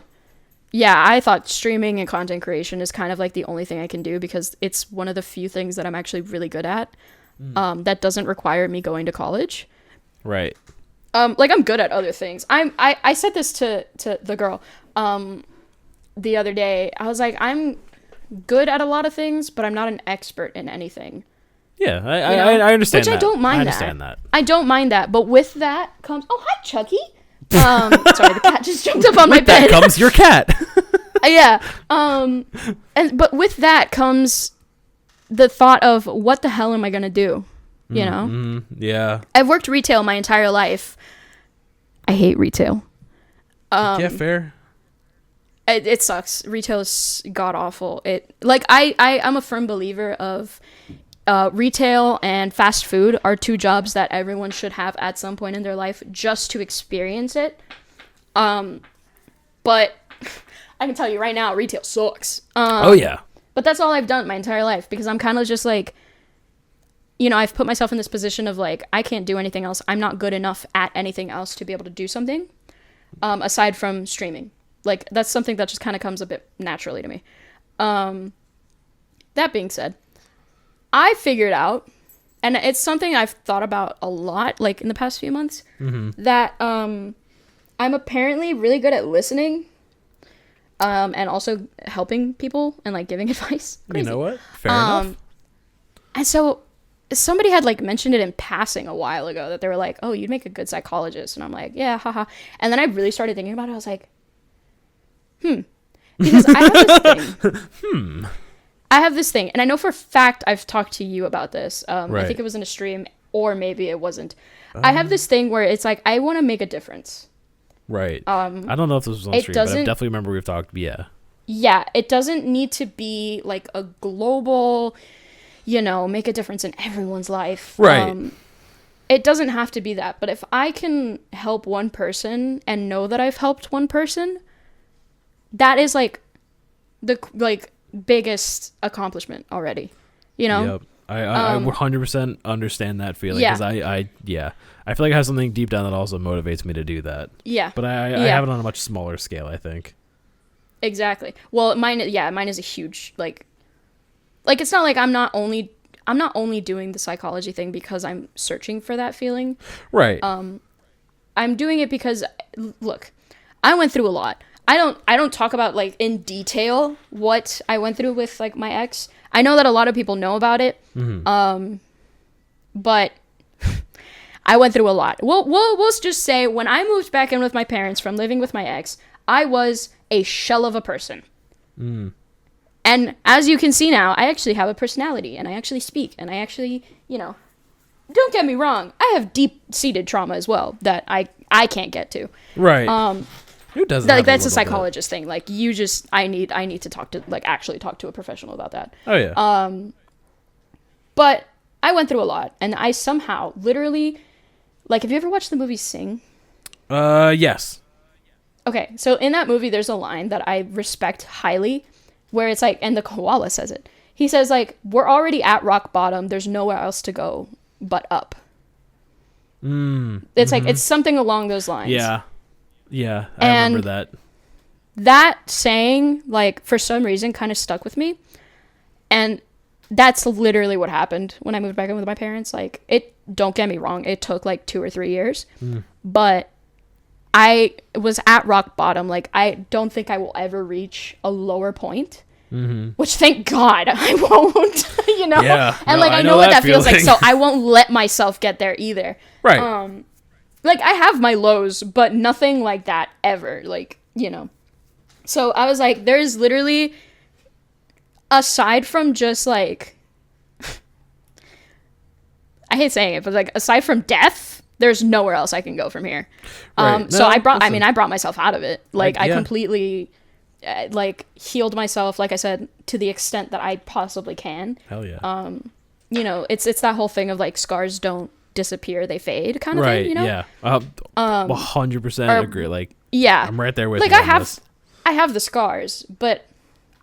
Yeah, I thought streaming and content creation is kind of like the only thing I can do because it's one of the few things that I'm actually really good at. That doesn't require me going to college. Right. Like I'm good at other things. I said this to the girl the other day. I was like, I'm good at a lot of things, but I'm not an expert in anything. Yeah, I understand that. Which I don't mind that. I understand that. I don't mind that. But with that comes... Oh, hi, Chucky. Sorry, the cat just jumped up on my bed. With that comes your cat. Yeah. But with that comes the thought of, what the hell am I going to do? You know? Mm-hmm. Yeah. I've worked retail my entire life. I hate retail. Yeah, fair. It sucks. Retail is god-awful. I'm a firm believer of... retail and fast food are two jobs that everyone should have at some point in their life just to experience it. But I can tell you right now, retail sucks. Oh, yeah. But that's all I've done my entire life because I'm kind of just like, you know, I've put myself in this position of like, I can't do anything else. I'm not good enough at anything else to be able to do something aside from streaming. Like, that's something that just kind of comes a bit naturally to me. That being said, I figured out, and it's something I've thought about a lot, like, in the past few months, that I'm apparently really good at listening and also helping people and, like, giving advice. Crazy. You know what? Fair enough. And so somebody had like mentioned it in passing a while ago that they were like, oh, you'd make a good psychologist. And I'm like, yeah, haha. And then I really started thinking about it. I was like, because I have this thing. I have this thing. And I know for a fact I've talked to you about this. Right. I think it was in a stream or maybe it wasn't. I have this thing where it's like, I want to make a difference. Right. I don't know if this was on stream, but I definitely remember we've talked. Yeah. Yeah. It doesn't need to be like a global, you know, make a difference in everyone's life. Right. It doesn't have to be that. But if I can help one person and know that I've helped one person, that is like the like biggest accomplishment already. You know? Yep. I 100% understand that feeling. Because I feel like I have something deep down that also motivates me to do that. Yeah. But I have it on a much smaller scale, I think. Exactly. Well, mine is a huge, like it's not like I'm not only doing the psychology thing because I'm searching for that feeling. Right. I'm doing it because, look, I went through a lot. I don't talk about like in detail what I went through with like my ex. I know that a lot of people know about it. But I went through a lot. We'll just say when I moved back in with my parents from living with my ex, I was a shell of a person. And as you can see now, I actually have a personality, and I actually speak, and I actually, you know, don't get me wrong, I have deep-seated trauma as well that I can't get to. Right. Who doesn't? Like that's a psychologist thing. Like I need to talk to actually talk to a professional about that. Oh yeah. But I went through a lot, and I somehow literally, like, have you ever watched the movie Sing? Yes. Okay, so in that movie, there's a line that I respect highly, where it's like, and the koala says it. He says, like, we're already at rock bottom. There's nowhere else to go but up. It's like, it's something along those lines. Yeah. Yeah, I remember that. That saying, like, for some reason, kind of stuck with me. And that's literally what happened when I moved back in with my parents. Like, don't get me wrong, it took, like, 2 or 3 years. But I was at rock bottom. Like, I don't think I will ever reach a lower point, which thank God I won't, you know? Yeah, and, like, I know what that feels like, so I won't let myself get there either. Right. Like, I have my lows, but nothing like that ever, like, you know? So I was like, there's literally, aside from just, like, I hate saying it, but, like, aside from death, there's nowhere else I can go from here. Right. So I brought myself out of it. Like, I completely, like, healed myself, like I said, to the extent that I possibly can. Hell yeah. You know, it's that whole thing of, like, scars don't disappear, they fade kind of right, thing, you know? Yeah. 100% agree. Like, yeah. I'm right there with like, you on this. I have the scars, but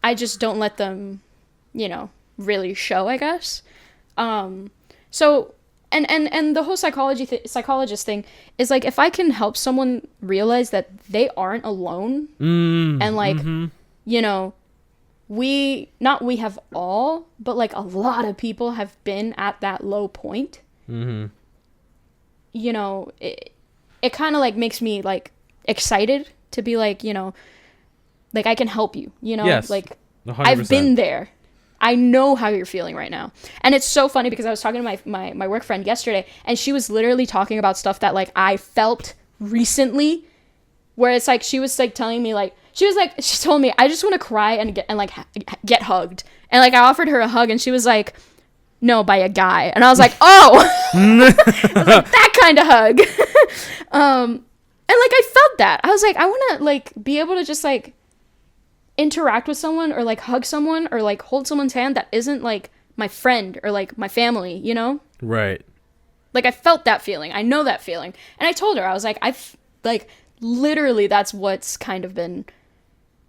I just don't let them, you know, really show, I guess. So, and the whole psychologist thing is, like, if I can help someone realize that they aren't alone, and, like, you know, we have all, but, like, a lot of people have been at that low point. You know, it kind of, like, makes me, like, excited to be, like, you know, like, I can help you, you know? Yes, like, 100%. I've been there. I know how you're feeling right now. And it's so funny because I was talking to my work friend yesterday, and she was literally talking about stuff that, like, I felt recently, where it's like, she was, like, telling me, like, she told me, I just want to cry and get hugged. And, like, I offered her a hug, and she was like, no, by a guy. And I was like, oh, I was like, that kind of hug. And, like, I felt that. I was like, I want to, like, be able to just, like, interact with someone, or, like, hug someone, or, like, hold someone's hand that isn't, like, my friend or, like, my family, you know? Right. Like, I felt that feeling. I know that feeling. And I told her, I was like, like, literally, that's what's kind of been,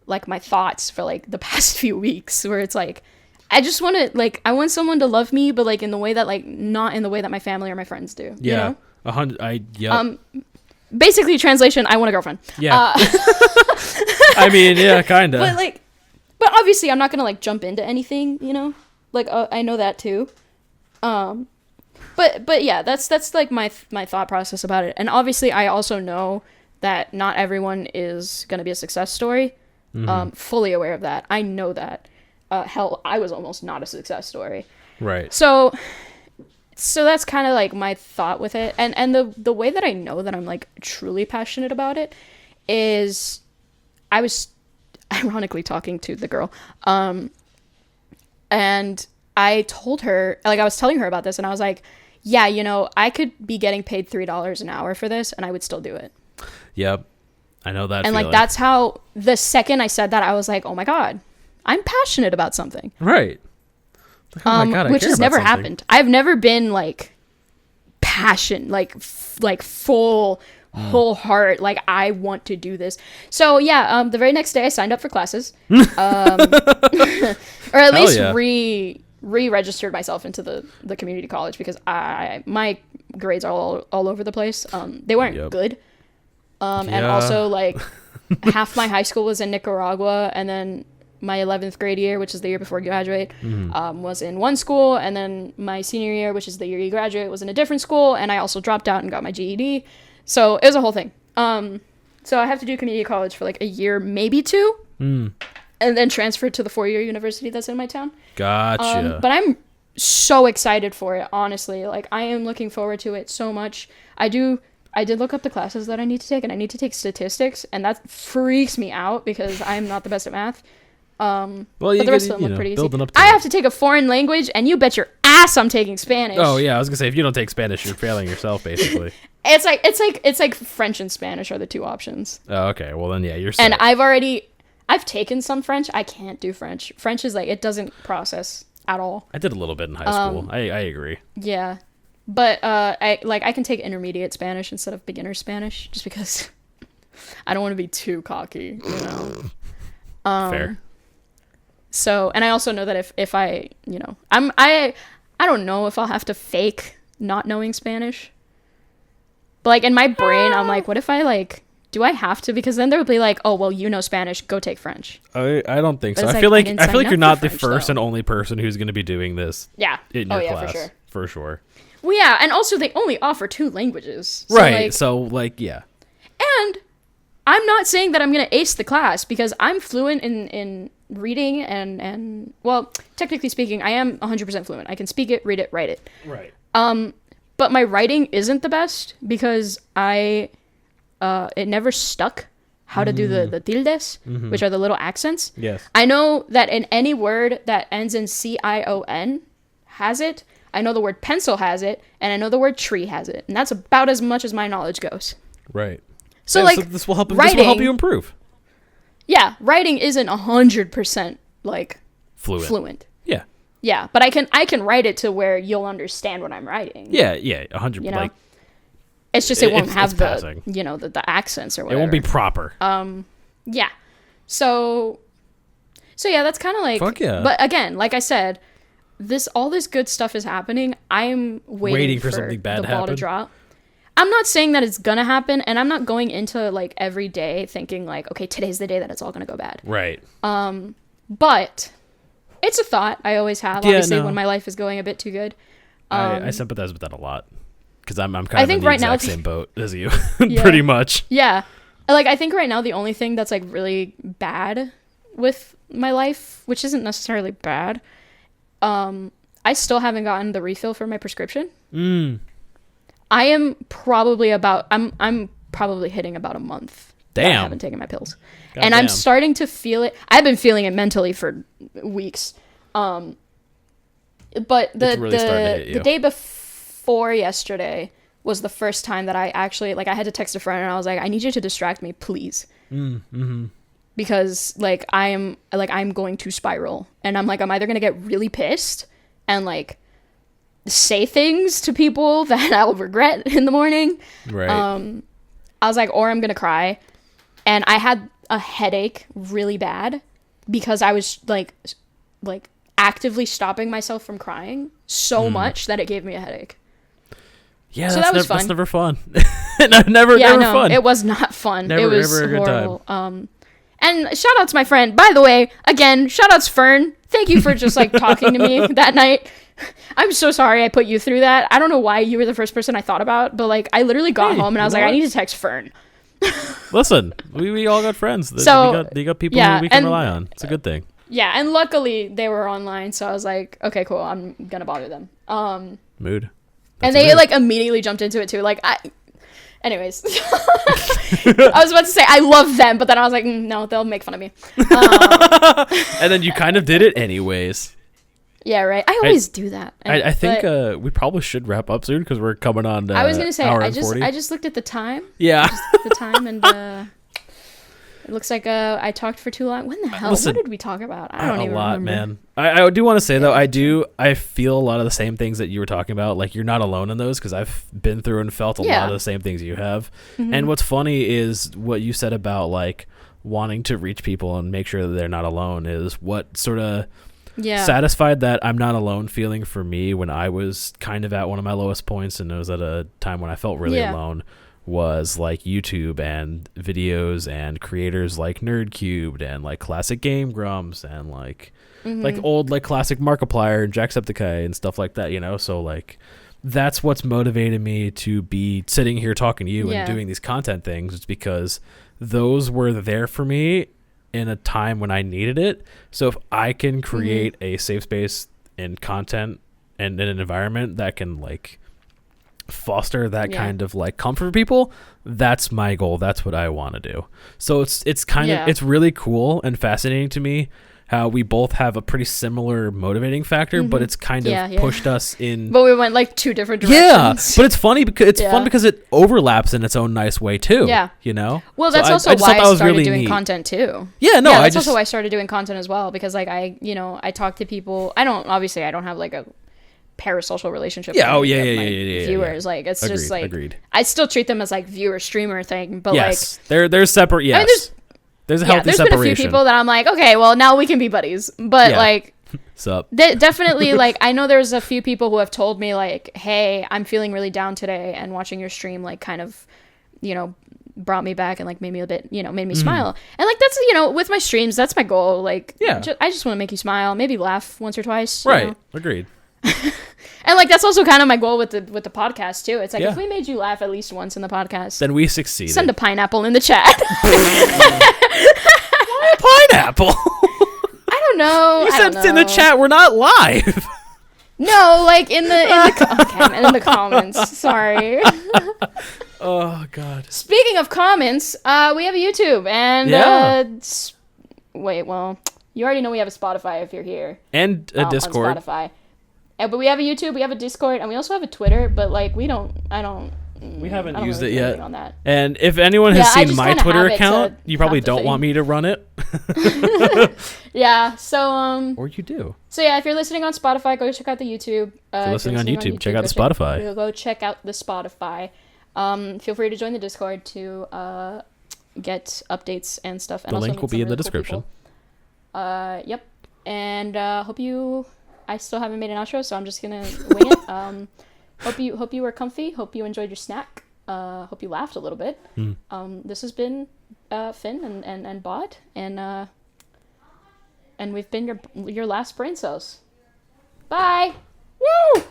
like, my thoughts for, like, the past few weeks, where it's like, I just want to, like, I want someone to love me, but, like, in the way that, like, not in the way that my family or my friends do. Yeah. You know? Yeah. Basically, translation, I want a girlfriend. Yeah. I mean, yeah, kind of. But obviously, I'm not going to, like, jump into anything, you know? Like, I know that, too. But yeah, that's like, my thought process about it. And obviously, I also know that not everyone is going to be a success story. Fully aware of that. I know that. Hell, I was almost not a success story. Right. So that's kind of like my thought with it. And the way that I know that I'm like truly passionate about it is I was ironically talking to the girl. And I told her, like, I was telling her about this, and I was like, yeah, you know, I could be getting paid $3 an hour for this, and I would still do it. Yep. I know that And feeling. like, that's how, the second I said that, I was like, oh my God, I'm passionate about something. Right. Like, oh my God, which has never happened. I've never been like passion, like full whole heart, like I want to do this. So yeah, the very next day I signed up for classes, or at least re-registered myself into the community college, because my grades are all over the place. They weren't good. And also, like, half my high school was in Nicaragua, and then my 11th grade year, which is the year before you graduate, was in one school, and then my senior year, which is the year you graduate, was in a different school, and I also dropped out and got my GED. So it was a whole thing. So I have to do community college for like a year, maybe 2, and then transfer to the 4-year university that's in my town. Gotcha. But I'm so excited for it, honestly. Like, I am looking forward to it so much. I did look up the classes that I need to take, and I need to take statistics, and that freaks me out because I'm not the best at math. Well, but the rest of them look pretty easy. I have to take a foreign language, and you bet your ass I'm taking Spanish. Oh yeah, I was gonna say, if you don't take Spanish, you're failing yourself, basically. It's like French and Spanish are the 2 options. Oh, okay. Well then, yeah, you're set. And I've taken some French. I can't do French. French is like, it doesn't process at all. I did a little bit in high school. I agree. Yeah. But I can take intermediate Spanish instead of beginner Spanish, just because I don't want to be too cocky, you know. Fair. So, and I also know that if I, you know, I don't know if I'll have to fake not knowing Spanish. But like in my brain, I'm like, what if I like, do I have to? Because then there would be like, oh well, you know Spanish, go take French. I don't think so. I feel like you're not the first and only person who's going to be doing this. Yeah. In your class, for sure. Well, yeah, and also they only offer 2 languages. So right. So like, yeah. And I'm not saying that I'm going to ace the class, because I'm fluent in reading and well, technically speaking, I am 100% fluent. I can speak it, read it, write it. Right. But my writing isn't the best, because it never stuck how to do the tildes, which are the little accents. Yes. I know that in any word that ends in CION has it. I know the word pencil has it, and I know the word tree has it, and that's about as much as my knowledge goes. Right. So, yeah, like, so this will help you improve. Yeah, writing isn't 100% like fluent. Yeah. Yeah, but I can write it to where you'll understand what I'm writing. Yeah, 100%. You know? Like, it's just it won't have the passing. You know, the accents or whatever. It won't be proper. Yeah. So yeah, that's kind of like. Fuck yeah. But again, like I said, all this good stuff is happening. I am waiting for something bad the to ball happen. to drop. I'm not saying that it's gonna happen, and I'm not going into like every day thinking like, okay, today's the day that it's all gonna go bad. Right. But it's a thought I always have. Obviously, when my life is going a bit too good. I sympathize with that a lot, because I'm kind of in the exact same boat as you, Yeah. pretty much. Yeah, like I think right now the only thing that's like really bad with my life, which isn't necessarily bad, I still haven't gotten the refill for my prescription. I am probably I'm probably hitting about a month. Damn. I haven't taken my pills. And I'm starting to feel it. I've been feeling it mentally for weeks. But the day before yesterday was the first time that I actually, like, I had to text a friend and I was like, I need you to distract me, please. Because like I'm going to spiral, and I'm either going to get really pissed and like say things to people that I'll regret in the morning. Right. I was like, or I'm going to cry. And I had a headache really bad because I was like actively stopping myself from crying so much that it gave me a headache. Yeah, so that was fun. That's never fun. never fun. It was not fun. Never, it was never a good horrible. time. And shout out to my friend. By the way, again, shout outs Fern. Thank you for just like talking to me that night. I'm so sorry I put you through that. I don't know why you were the first person I thought about, but like I literally got home and I was like, I need to text Fern. Listen, we all got friends. So you got people who we can rely on. It's a good thing. Yeah, and luckily they were online, so I was like, okay, cool, I'm gonna bother them. Mood. And they like immediately jumped into it too. Like anyways, I was about to say I love them, but then I was like, no, they'll make fun of me. And then you kind of did it anyways. Yeah, right. I always do that. I think we probably should wrap up soon because we're coming on. I was gonna say I just looked at the time. Yeah. I just looked at the time and it looks like I talked for too long. When the hell? Listen, what did we talk about? I don't even remember. Man. I do want to say though, I feel a lot of the same things that you were talking about. Like you're not alone in those because I've been through and felt a lot of the same things you have. Mm-hmm. And what's funny is what you said about like wanting to reach people and make sure that they're not alone is what sort of satisfied that I'm not alone feeling for me when I was kind of at one of my lowest points, and it was at a time when I felt really alone. Was like YouTube and videos and creators like Nerdcubed and like Classic Game Grumps and like old like classic Markiplier and Jacksepticeye and stuff like that, you know. So like that's what's motivated me to be sitting here talking to you and doing these content things. It's because those were there for me in a time when I needed it. So if I can create a safe space and content and in an environment that can like foster that kind of like comfort for people, that's my goal. That's what I want to do. So it's kind of it's really cool and fascinating to me how we both have a pretty similar motivating factor, but it's kind of pushed us in. But we went like two different directions. Yeah, but it's funny because it's fun because it overlaps in its own nice way too. Yeah, you know. Well, that's also why I started doing content too. Yeah, no, that's also why I started doing content as well, because like I talk to people. I don't have like a parasocial relationship with viewers. Like it's just like I still treat them as like viewer streamer thing, but like they're separate. Yes, I mean, there's a healthy separation. There's been a few people that I'm like, okay, well now we can be buddies, but like sup. Definitely like I know there's a few people who have told me like, hey, I'm feeling really down today, and watching your stream like kind of brought me back and like made me a bit made me smile. And like that's with my streams, that's my goal. Like I just want to make you smile, maybe laugh once or twice, right? Agreed. And like that's also kind of my goal with the podcast too. It's like if we made you laugh at least once in the podcast, then we succeeded. Send a pineapple in the chat. Why a pineapple? I don't know. You said in the chat. We're not live. No, like in the comments. Sorry. Oh God. Speaking of comments, we have a YouTube and well, you already know we have a Spotify if you're here, and a Discord. On Spotify. But we have a YouTube, we have a Discord, and we also have a Twitter. But like we haven't used it yet. On that. And if anyone has seen my Twitter account, you probably don't want me to run it. Yeah. So or you do. So yeah, if you're listening on Spotify, go check out the YouTube. If you're listening on YouTube, check out the Spotify. Go check out the Spotify. Feel free to join the Discord to get updates and stuff. And the link will be in the description. Yep. And I still haven't made an outro, so I'm just gonna wing it. Hope you were comfy. Hope you enjoyed your snack. Hope you laughed a little bit. This has been Finn and Bot, and we've been your last brain cells. Bye. Woo.